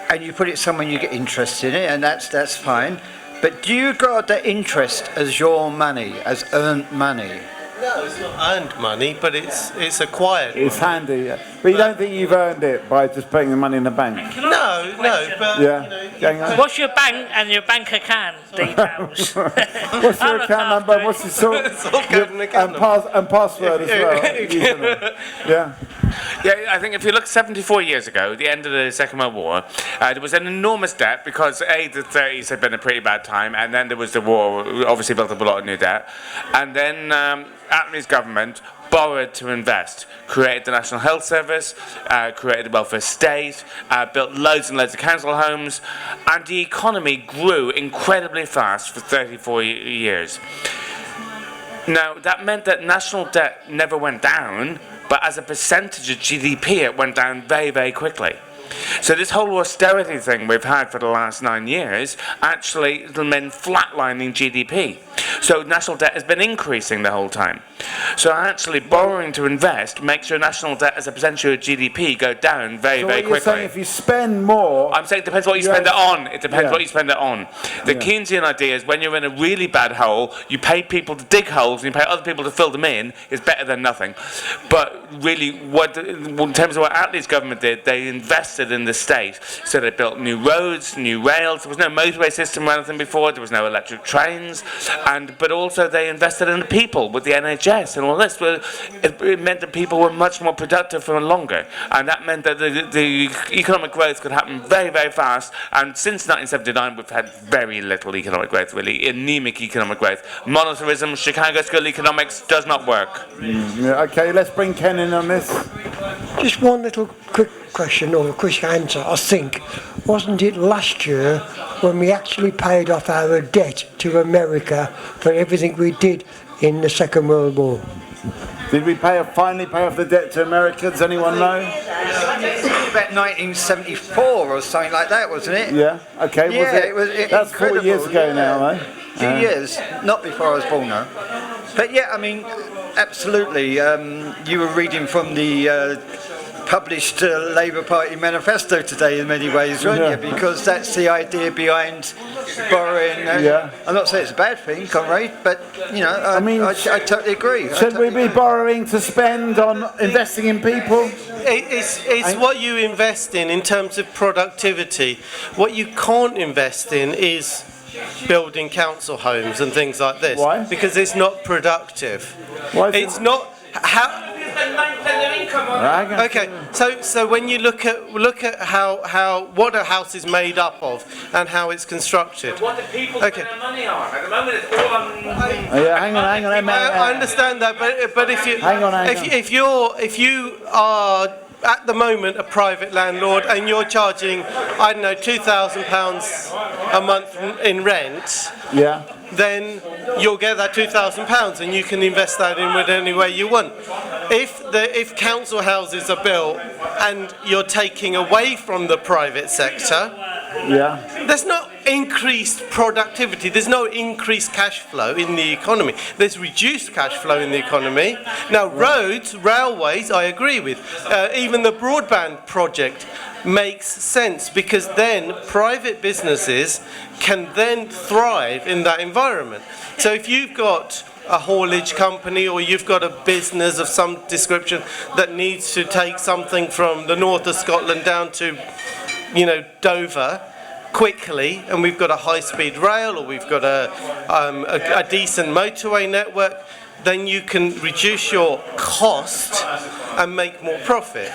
and you put it somewhere, you get interest in it, and that's fine. But do you regard that interest as your money, as earned money? No, it's not earned money, but it's acquired. It's handy, yeah. But you don't think you've earned it by just putting the money in the bank? No, but Yeah. Going on. What's your bank and your bank account details? What's your account number? What's your sort? And password as well. username. Yeah. Yeah, I think if you look 74 years ago, the end of the Second World War, there was an enormous debt because A, the 30s had been a pretty bad time, and then there was the war, obviously built up a lot of new debt, and then Attlee's government borrowed to invest, created the National Health Service, created the welfare state, built loads and loads of council homes, and the economy grew incredibly fast for 34 years. Now, that meant that national debt never went down, but as a percentage of GDP, it went down very, very quickly. So this whole austerity thing we've had for the last 9 years actually has been flatlining GDP. So national debt has been increasing the whole time. So actually borrowing to invest makes your national debt as a percentage of GDP go down very, So very what you're quickly. saying, if you spend more... I'm saying it depends what you spend it on. It depends Yeah. what you spend it on. The Keynesian idea is when you're in a really bad hole, you pay people to dig holes and you pay other people to fill them in is better than nothing. But really, in terms of what Attlee's government did, they invested in the state. So they built new roads, new rails. There was no motorway system or anything before. There was no electric trains. But also they invested in the people with the NHS and all this. It meant that people were much more productive for longer. And that meant that the economic growth could happen very, very fast. And since 1979, we've had very little economic growth, really. Anemic economic growth. Monetarism, Chicago School economics does not work. Yeah, okay, let's bring Ken in on this. Just one little quick question or a quick answer. I think, wasn't it last year when we actually paid off our debt to America for everything we did in the Second World War? Did we finally pay off the debt to America? Does anyone know? About 1974 or something like that, wasn't it? Yeah, okay. Yeah, was it was That's 4 years incredible, ago yeah. now, though. A few years, not before I was born though. But yeah, I mean, absolutely. You were reading from the published Labour Party manifesto today in many ways, weren't you? Because that's the idea behind borrowing. I'm not saying it's a bad thing, comrade, but you know, I totally agree. Should we be borrowing to spend on investing in people? It's what you invest in terms of productivity. What you can't invest in is building council homes and things like this. Why? Because it's not productive. Why is It's it? not how. Okay, so when you look at how what a house is made up of and how it's constructed. What the people Okay. spend their money on? At the moment, it's all on. Hang on. I understand that, but if you Hang on. if you are at the moment a private landlord and you're charging, I don't know, £2,000 a month in rent, Yeah. then you'll get that £2,000 and you can invest that in with any way you want. If council houses are built and you're taking away from the private sector, Yeah. there's no increased productivity, there's no increased cash flow in the economy. There's reduced cash flow in the economy. Now roads, railways, I agree with. Even the broadband project makes sense because then private businesses can then thrive in that environment. So if you've got a haulage company or you've got a business of some description that needs to take something from the north of Scotland down to, Dover quickly, and we've got a high-speed rail or we've got a decent motorway network, then you can reduce your cost and make more profit.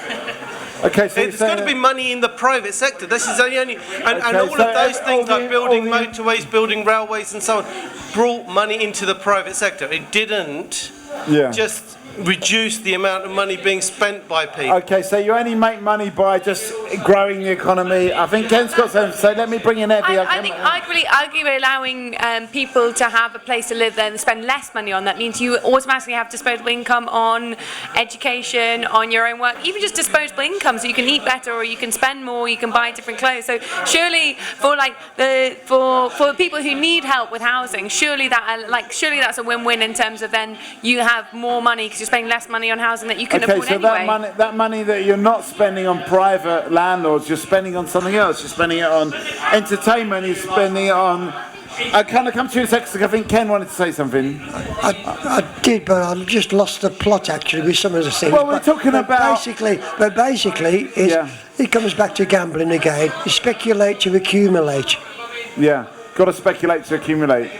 Okay, so There's got to be money in the private sector. This is the only, and all so of those things all like the- building all the- motorways, building railways, and so on, brought money into the private sector. It didn't Yeah. just reduce the amount of money being spent by people. Okay, so you only make money by just growing the economy. I think Ken's got something to say. Let me bring in Evie. I think arguably allowing people to have a place to live there and spend less money on that means you automatically have disposable income on education, on your own work, even just disposable income, so you can eat better or you can spend more, you can buy different clothes. So surely for for people who need help with housing, surely that's a win-win in terms of then you have more money because you're spending less money on housing that you can afford so anyway. that money that you're not spending on private landlords, you're spending on something else. You're spending it on entertainment. You're spending it on. I kind of come to you in a second because I think Ken wanted to say something. I did, but I just lost the plot actually with some of the things. Well, we're talking about basically, it comes back to gambling again. You speculate to accumulate. Yeah, got to speculate to accumulate.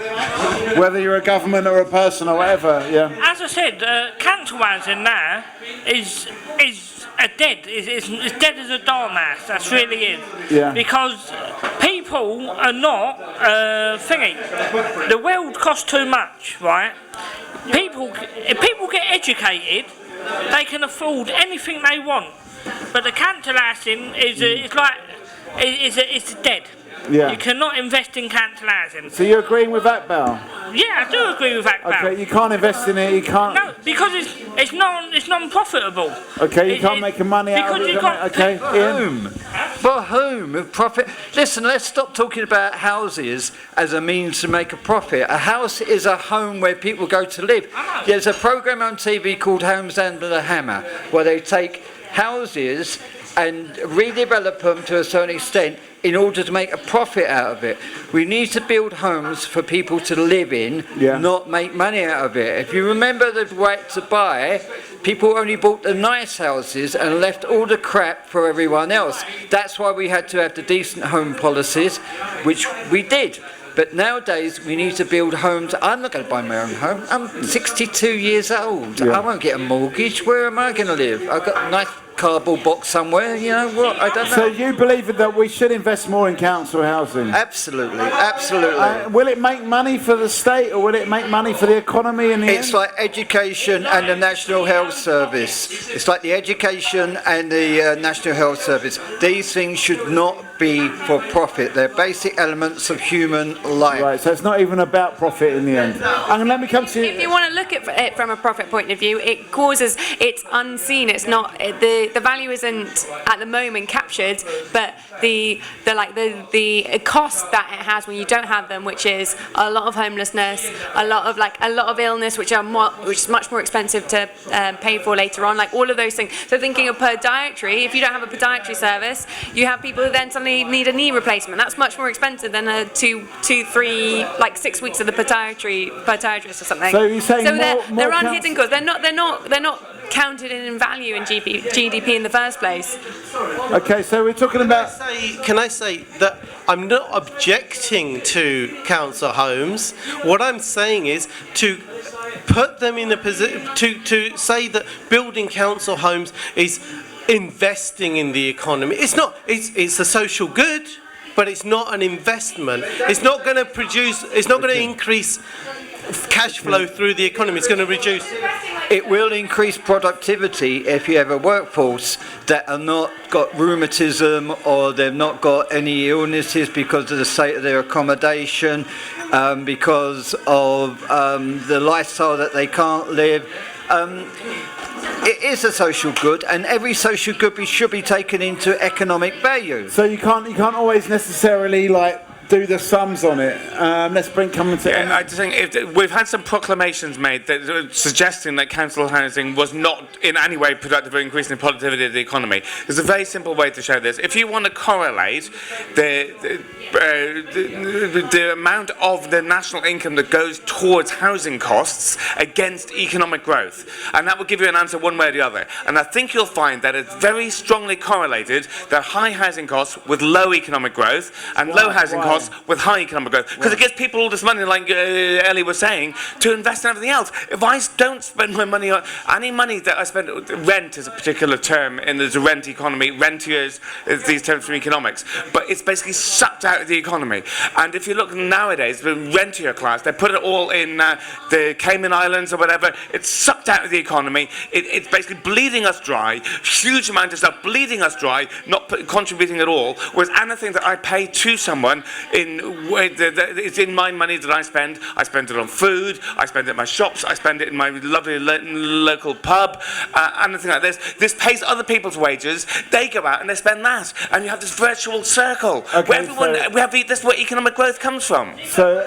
Whether you're a government or a person or whatever, yeah. As I said, council housing now is dead. It's dead as a dormouse. That really is. Yeah. Because people are not thinking. The world costs too much, right? If people get educated, they can afford anything they want. But the council housing is dead. Yeah. You cannot invest in council housing. So you're agreeing with that, Belle? Yeah, I do agree with that, Belle. Okay, you can't invest in it. You can't. No, because it's non-profitable. Okay, you can't make money out of it. Okay, Ian. For whom? Profit. Listen, let's stop talking about houses as a means to make a profit. A house is a home where people go to live. There's a program on TV called Homes Under the Hammer, where they take houses and redevelop them to a certain extent in order to make a profit out of it. We need to build homes for people to live in, not make money out of it. If you remember the right to buy, people only bought the nice houses and left all the crap for everyone else. That's why we had to have the decent home policies, which we did. But nowadays, we need to build homes. I'm not going to buy my own home. I'm 62 years old. I won't get a mortgage. Where am I going to live? I've got a nice cardboard box somewhere. You know what? I don't know. So you believe that we should invest more in council housing? Absolutely, absolutely. Will it make money for the state or will it make money for the economy in the It's end? like education and the National Health Service. It's like the education and the National Health Service. These things should not be for profit. They're basic elements of human life. Right, so it's not even about profit in the end. And let me come to you. If you want to look at it from a profit point of view, it's unseen. It's not the value isn't at the moment captured, but the cost that it has when you don't have them, which is a lot of homelessness, a lot of illness, which is much more expensive to pay for later on, like all of those things. So thinking of podiatry, if you don't have a podiatry service, you have people who then suddenly need a knee replacement. That's much more expensive than a 6 weeks of the podiatrist or something. So you're saying they're unhidden costs. They're not counted in value in GDP in the first place. Okay, so we're talking about. Can I say that I'm not objecting to council homes? What I'm saying is to put them in a position to say that building council homes is investing in the economy. It's not. It's a social good, but it's not an investment. It's not going to produce. It's not going to increase cash flow through the economy. It's going to reduce. It will increase productivity if you have a workforce that are not got rheumatism or they've not got any illnesses because of the state of their accommodation, because of the lifestyle that they can't live. It is a social good, and every social good should be taken into economic value. So you can't always necessarily do the sums on it. Let's come to. I just think we've had some proclamations made that suggesting that council housing was not in any way productive or increasing the productivity of the economy. There's a very simple way to show this. If you want to correlate the amount of the national income that goes towards housing costs against economic growth, and that will give you an answer one way or the other. And I think you'll find that it's very strongly correlated that high housing costs with low economic growth and low housing costs else with high economic growth, because it gives people all this money, like Ellie was saying, to invest in everything else. If I don't spend my money on any money that I spend, rent is a particular term in the rent economy. Rentiers is these terms from economics, but it's basically sucked out of the economy. And if you look nowadays, the rentier class, they put it all in the Cayman Islands or whatever. It's sucked out of the economy. It's basically bleeding us dry. Huge amount of stuff bleeding us dry, not contributing at all. Whereas anything that I pay to someone it's in my money that I spend. I spend it on food. I spend it in my shops. I spend it in my lovely local pub. Anything like this. This pays other people's wages. They go out and they spend that, and you have this virtual circle where everyone. That's where economic growth comes from. So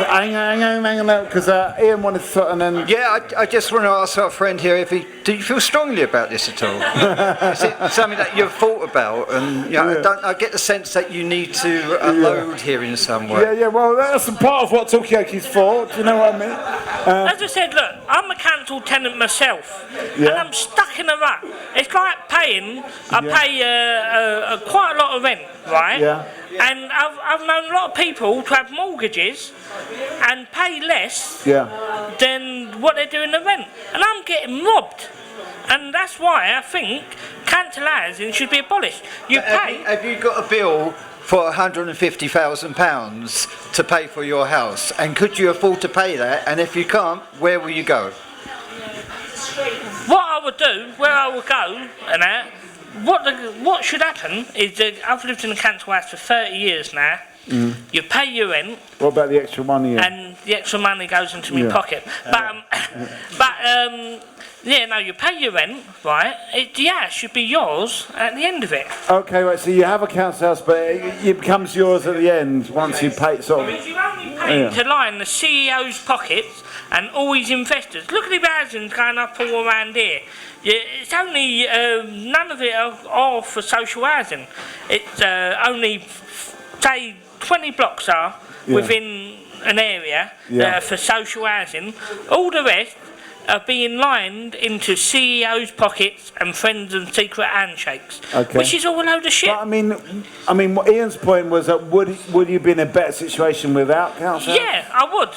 hang on, because Ian wanted to, and then. Yeah, I just want to ask our friend here do you feel strongly about this at all? Is it something that you've thought about? And I get the sense that you need to unload here in some way. Yeah. Well, that's part of what Talkaoke's for. Do you know what I mean? As I said, look, I'm a council tenant myself, and I'm stuck in a rut. It's like paying. I pay quite a lot of rent, right? Yeah. And I've known a lot of people to have mortgages and pay less than what they do in the rent, and I'm getting robbed. And that's why I think council housing should be abolished. Have you got a bill for £150,000 to pay for your house? And could you afford to pay that? And if you can't, where will you go? What I would do, where I would go, and that, what should happen is that I've lived in the council house for 30 years now. You pay your rent. What about the extra money? And the extra money goes into my pocket. You pay your rent, right? The house should be yours at the end of it. Okay, right. So you have a council house, but it becomes yours at the end once you pay. Sort of. You only pay to line the CEO's pockets and all his investors. Look at the housing going up all around here. It's only none of it are for social housing. It's only say 20 blocks are within an area for social housing. All the rest are being lined into CEOs' pockets and friends and secret handshakes, which is all a load of shit. But I mean, what Ian's point was that would you be in a better situation without council? Yeah, I would.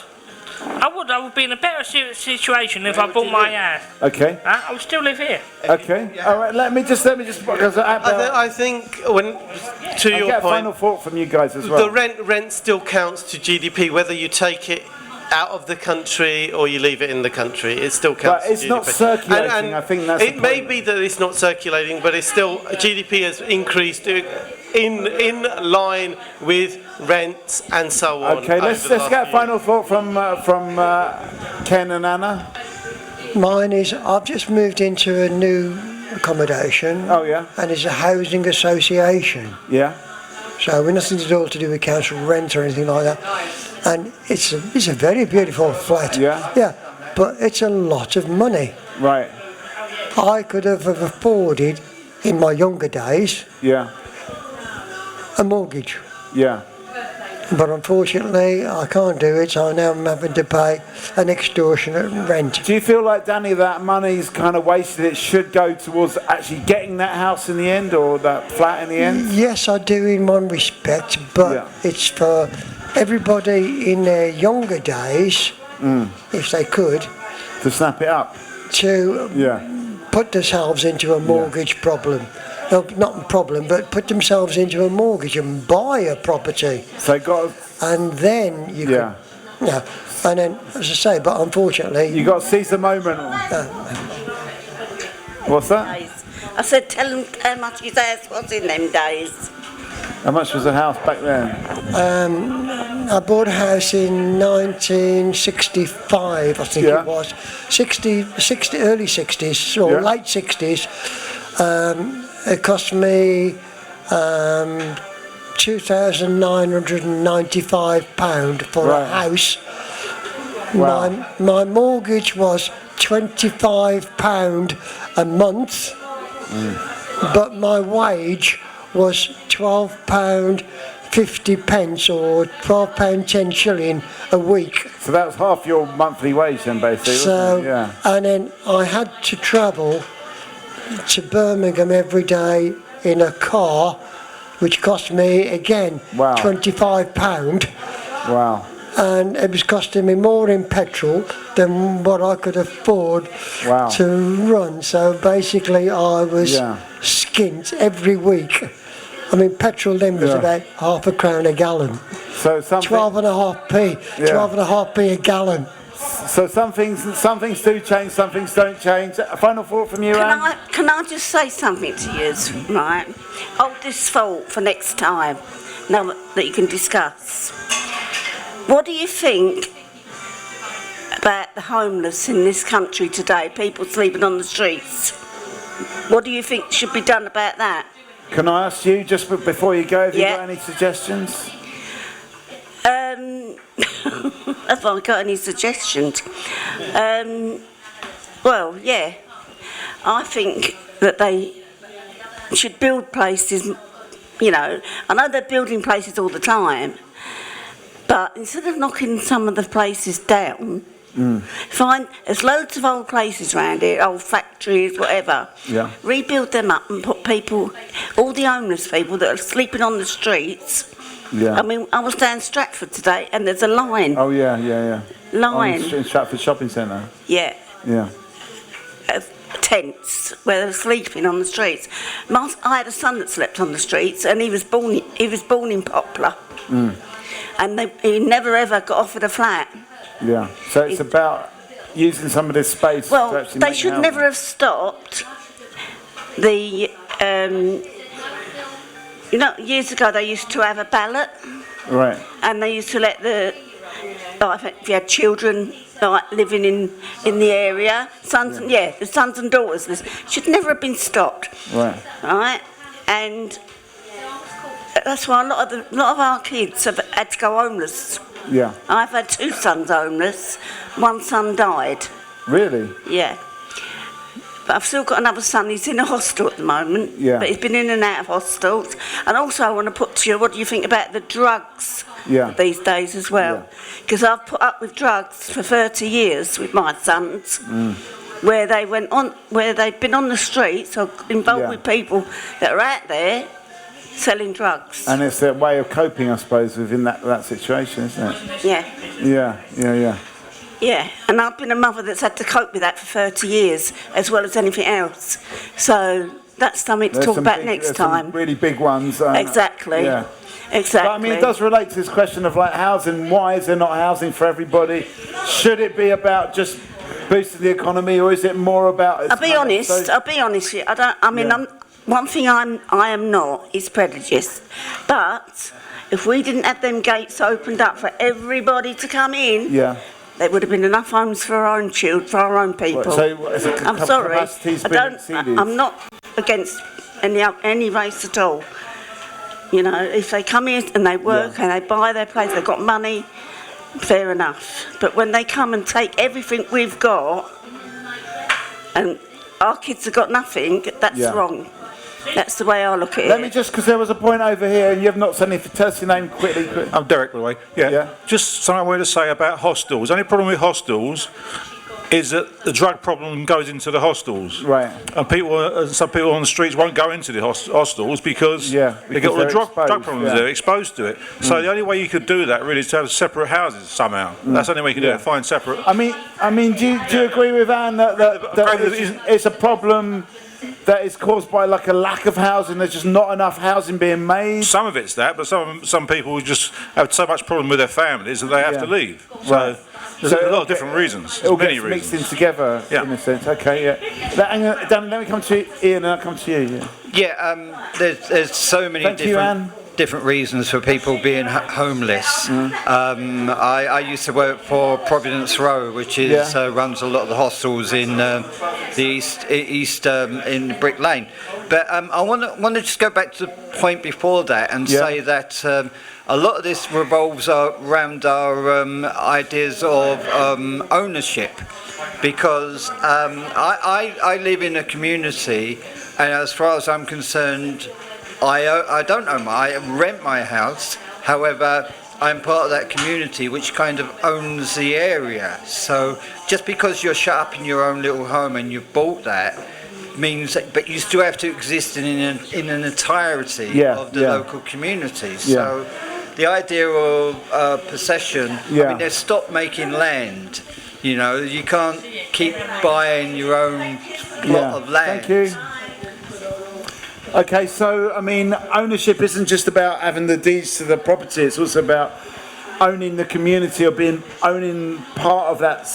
I would be in a better situation if I bought my house. Okay. I would still live here. Okay. All right. Let me just because I think to your get a point, final thought from you guys as well. The rent still counts to GDP, whether you take it out of the country or you leave it in the country. It still counts. But it's to GDP. not circulating. And I think that's. It may be that it's not circulating, but it's still GDP has increased in line with rents and so on. Okay, let's get a final thought from Ken and Anna. Mine is I've just moved into a new accommodation. Oh yeah. And it's a housing association. Yeah. So we're nothing at all to do with council rent or anything like that. And it's a very beautiful flat. Yeah. Yeah. But it's a lot of money. Right. I could have afforded in my younger days. Yeah. A mortgage. Yeah. But unfortunately, I can't do it, so now I'm having to pay an extortionate rent. Do you feel like, Danny, that money's kind of wasted? It should go towards actually getting that house in the end, or that flat in the end? Yes, I do in one respect, but it's for everybody in their younger days, if they could, to snap it up, to put themselves into a mortgage problem. No, not a problem, but put themselves into a mortgage and buy a property. So and then you can, and then, as I say, but unfortunately, you got to seize the moment. What's that? I said, tell them how much his house was in them days. How much was the house back then? I bought a house in 1965, I think it was, 60, early 60s or late 60s. It cost me £2,995 for a house. Wow. My mortgage was £25 a month, but my wage was £12.50 or £12.10 shilling a week. So that was half your monthly wage then, basically, wasn't it? And then I had to travel to Birmingham every day in a car which cost me again Wow. £25. Wow. And it was costing me more in petrol than what I could afford Wow. to run. So basically I was Yeah. skint every week. I mean, petrol then was Yeah. about £0.50 a gallon. So something. 12.5p, Yeah. 12.5p a gallon. So some things do change, some things don't change. A final thought from you, Anne? Can I just say something to you, right? Hold this thought for next time, now that you can discuss. What do you think about the homeless in this country today, people sleeping on the streets? What do you think should be done about that? Can I ask you, just before you go, have you Yeah. got any suggestions? Have I got any suggestions? Well, yeah. I think that they should build places, you know. I know they're building places all the time, but instead of knocking some of the places down, there's loads of old places around here, old factories, whatever. Yeah. Rebuild them up and put people, all the homeless people that are sleeping on the streets. Yeah. I mean, I was down Stratford today and there's a line. Oh yeah. Line. In Stratford Shopping Centre. Yeah. Yeah. Tents where they're sleeping on the streets. I had a son that slept on the streets, and he was born in Poplar, and he never ever got offered a flat. Yeah. So it's about using some of this space to Well, actually they make should housing. never have stopped the. Years ago they used to have a ballot, Right. and they used to let if you had children living in the area, the sons and daughters, this should never have been stopped. Right. Right, and that's why a lot of our kids have had to go homeless. Yeah. I've had 2 sons homeless. One son died. Really? Yeah. But I've still got another son. He's in a hostel at the moment. Yeah. But he's been in and out of hostels. And also, I want to put to you, what do you think about the drugs Yeah. these days as well? Because I've put up with drugs for 30 years with my sons, where they've been on the streets or involved Yeah. with people that are out there selling drugs. And it's a way of coping, I suppose, within that situation, isn't it? Yeah. Yeah. Yeah, and I've been a mother that's had to cope with that for 30 years, as well as anything else. So that's something to There's talk some about big- next there's some time. really big ones. Exactly. Yeah. Exactly. But I mean, it does relate to this question of like housing. Why is there not housing for everybody? Should it be about just boosting the economy, or is it more about? I'll be honest with you. One thing I am not is prejudiced. But if we didn't have them gates opened up for everybody to come in, Yeah. there would have been enough homes for our own children, for our own people. Right, so is it I'm sorry. capacity's been exceeded? I'm not against any race at all. You know, if they come in and they work and they buy their place, they've got money, fair enough. But when they come and take everything we've got, and our kids have got nothing, that's Yeah. wrong. That's the way I look at it. Let me just, because there was a point over here, and you have not said anything. Tell us your name quickly. I'm Derek, by the way. Yeah. Just something I wanted to say about hostels. The only problem with hostels is that the drug problem goes into the hostels. Right. And some people on the streets won't go into the hostels because they get all the they're drug exposed, problems. yeah. They're exposed to it. So the only way you could do that really is to have separate houses somehow. That's the only way you can do it. Find separate. I mean, do you agree with Anne that it's a problem that is caused by like a lack of housing? There's just not enough housing being made. Some of it's that, but some people just have so much problem with their families that they have to leave. So there's a lot of different reasons. It all There's many gets reasons. mixed in together in a sense. Okay, yeah. Dan, let me come to Ian, and I'll come to you. There's so many Thank you, Anne. different reasons for people being homeless. I used to work for Providence Row, which is runs a lot of the hostels in the east in Brick Lane. But I want to just go back to the point before that and say that a lot of this revolves around our ideas of ownership, because I live in a community, and as far as I'm concerned, I don't own I rent my house. However, I'm part of that community which kind of owns the area. So just because you're shut up in your own little home and you've bought that means, but you still have to exist in an entirety of the local community. So the idea of possession, I mean, they've stopped making land. You know, you can't keep buying your own plot of land. Thank you. Okay, so I mean, ownership isn't just about having the deeds to the property. It's also about owning the community or owning part of that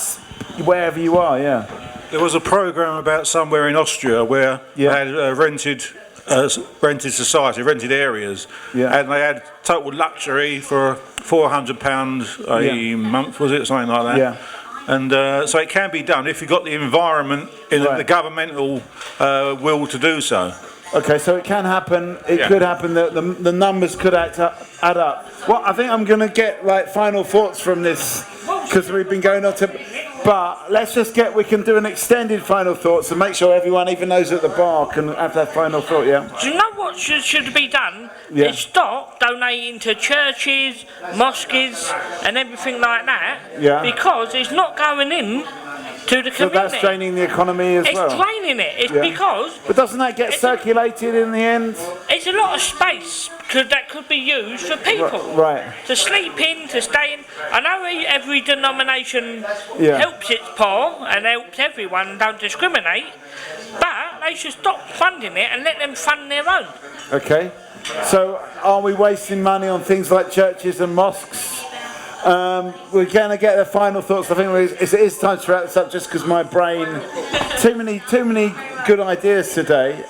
wherever you are. Yeah. There was a program about somewhere in Austria where they had rented society, rented areas, and they had total luxury for £400 a month, was it, something like that? Yeah. And so it can be done if you've got the environment in the governmental will to do so. Okay, so it can happen. It could happen. The numbers could add up. Well, I think I'm going to get like final thoughts from this because we've been going on to. But let's just we can do an extended final thoughts and make sure everyone, even those at the bar, can have that final thought. Yeah. Do you know what should be done? Yeah. Is stop donating to churches, mosques, and everything like that. Yeah. Because it's not going in to the community. So that's draining the economy as well. It's draining it. It's because. But doesn't that get circulated in the end? It's a lot of space that could be used for people. Right. To sleep in, to stay in. I know every denomination helps its poor and helps everyone, don't discriminate, but they should stop funding it and let them fund their own. Okay. So are we wasting money on things like churches and mosques? We're going to get the final thoughts. I think it is time to wrap this up just because my brain, too many good ideas today.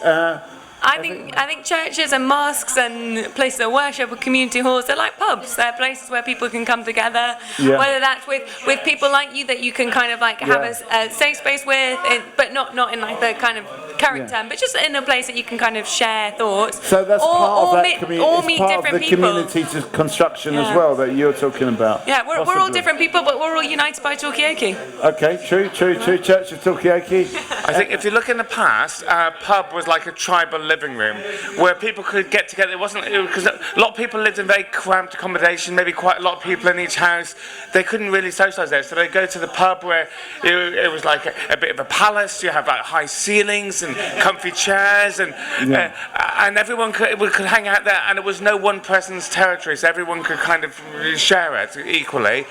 I think churches and mosques and places of worship or community halls, they're like pubs. They're places where people can come together, whether that's with people like you that you can kind of like have a safe space with, but not in like the kind of current term, but just in a place that you can kind of share thoughts. So that's part of that community. Or meet part different of the people. community construction as well that you're talking about. Yeah, we're all different people, but we're all united by Talkaoke. Okay, true. Church of Talkaoke. I think if you look in the past, a pub was like a tribal living room where people could get together. It wasn't because a lot of people lived in very cramped accommodation, maybe quite a lot of people in each house. They couldn't really socialise there, so they go to the pub where it was like a bit of a palace. You have like high ceilings and comfy chairs, and everyone could hang out there, and it was no one person's territory, so everyone could kind of share it equally.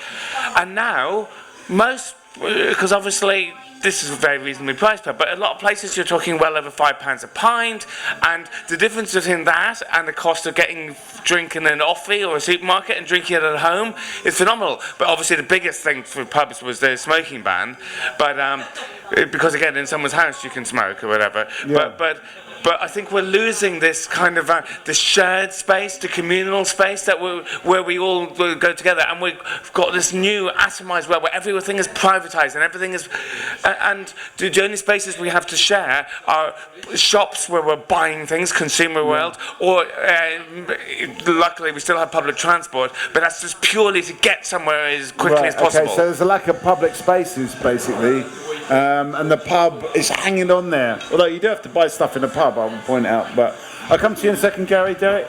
And now because obviously this is a very reasonably priced pub, but a lot of places you're talking well over £5 a pint, and the difference between that and the cost of getting drink in an offie or a supermarket and drinking it at home is phenomenal. But obviously the biggest thing for pubs was the smoking ban, but because again in someone's house you can smoke or whatever. But I think we're losing this kind of the shared space, the communal space where we all go together, and we've got this new atomised world where everything is privatised and everything is, and the only spaces we have to share are shops where we're buying things, consumer world, or luckily we still have public transport, but that's just purely to get somewhere as quickly as possible. Okay, so there's a lack of public spaces basically, and the pub is hanging on there. Although you do have to buy stuff in a pub, I will point out, but I'll come to you in a second, Gary. Derek?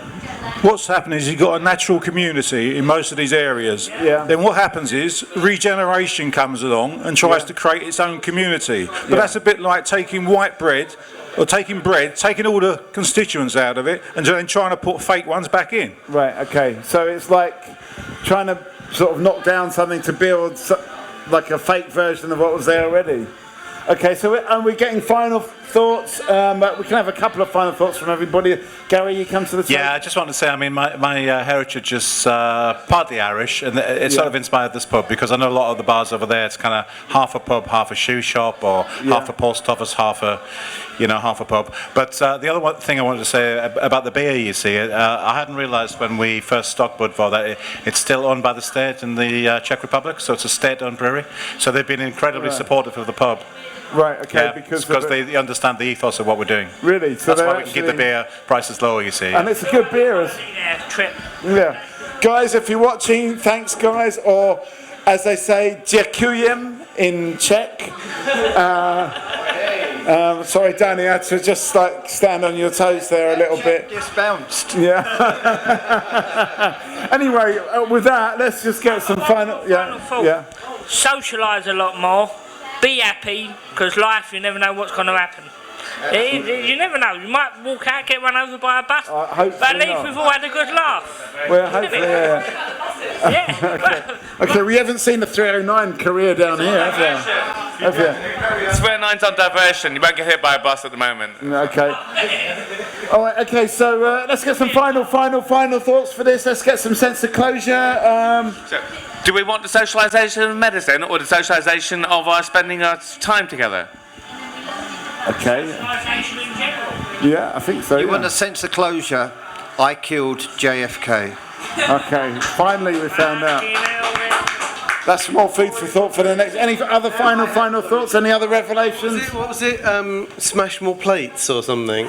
What's happening is you've got a natural community in most of these areas. Yeah. Then what happens is regeneration comes along and tries to create its own community. But that's a bit like taking white bread, or taking bread, taking all the constituents out of it, and then trying to put fake ones back in. Right, okay. So it's like trying to sort of knock down something to build like a fake version of what was there already. Okay, so we're getting final thoughts. We can have a couple of final thoughts from everybody. Gary, you come to the table. Yeah, I just want to say, I mean, my heritage is partly Irish, and it sort of inspired this pub, because I know a lot of the bars over there, it's kind of half a pub, half a shoe shop, or half a post office, half a pub. But the other thing I wanted to say about the beer, you see, I hadn't realised when we first stocked Budvar that it's still owned by the state in the Czech Republic, so it's a state-owned brewery. So they've been incredibly supportive of the pub. Right, okay, Yeah, because they understand the ethos of what we're doing. Really? So that's why we can keep the beer prices lower, you see. And it's a good beer. Yeah. Guys, if you're watching, thanks, guys. Or, as they say, dziękuję in Czech. Sorry, Danny, I had to just like stand on your toes there a little bit. Just bounced. Yeah. Anyway, with that, let's just get some final Socialise a lot more. Be happy, because life, you never know what's going to happen. You never know. You might walk out, get run over by a bus, but at least we've all had a good laugh. Well, hopefully, Yeah. Okay, we haven't seen the 309 career down here, have you? It's where 9's on diversion. You won't get hit by a bus at the moment. Okay. All right. Okay. So let's get some final thoughts for this. Let's get some sense of closure. So, do we want the socialisation of medicine or the socialisation of our spending our time together? Okay. Yeah, I think so. You want a sense of closure? I killed JFK. Okay. Finally, we found out. That's more food for thought for the next. Any other final thoughts? Any other revelations? What was it? Smash more plates or something?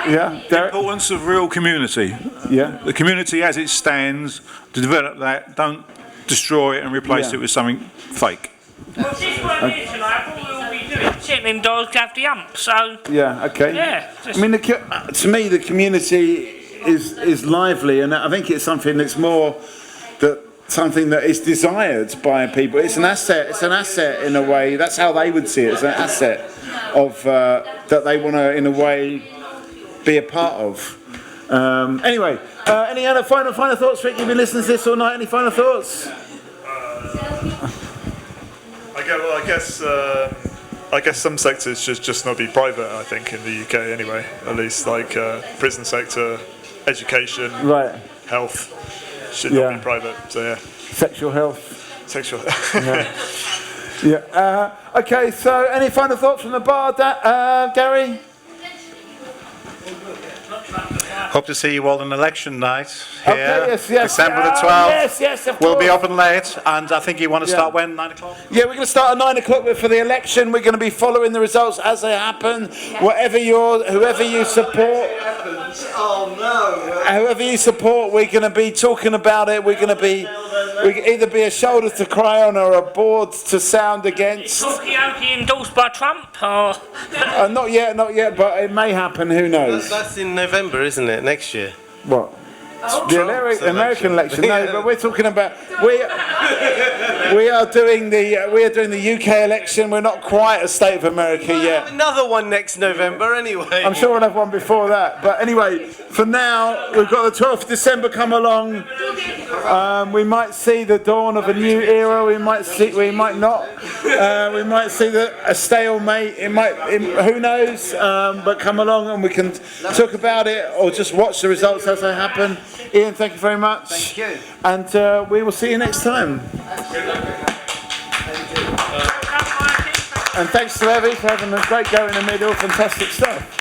Yeah. The importance of real community. Yeah. The community as it stands, to develop that, don't destroy it and replace it with something fake. Well, this one here tonight, what we'll be doing, sitting indoors to have the ump, so... Yeah, okay. Yeah. I mean, to me, the community is lively, and I think it's something that's more something that is desired by people. It's an asset. It's an asset in a way. That's how they would see it. It's an asset of that they want to, in a way, be a part of. Anyway, any other final thoughts, Rick? You've been listening to this all night. Any final thoughts? I guess some sectors should just not be private. I think in the UK anyway, at least like prison sector, education, health should not be private. So yeah. Sexual health. Sexual. Yeah. Okay. So, any final thoughts from the bar, Gary? Hope to see you all on election night here, yes. December the 12th. Yes, of We'll course. be open late, and I think you want to start when, 9 o'clock? Yeah, we're going to start at 9 o'clock for the election. We're going to be following the results as they happen. Whoever you support, whoever you support, we're going to be talking about it. We can either be a shoulder to cry on or a board to sound against. Talkaoke endorsed by Trump, or... Not yet, but it may happen. Who knows? That's in November, isn't it? Next year. What? The American election. No, but we're talking about we are doing the UK election. We're not quite a state of America yet. Another one next November, anyway. I'm sure we'll have one before that. But anyway, for now, we've got the 12th of December come along. We might see the dawn of a new era. We might not. We might see a stalemate. Who knows? But come along and we can talk about it or just watch the results as they happen. Ian, thank you very much. Thank you. And we will see you next time. And thanks to Evie for having a great go in the middle. Fantastic stuff.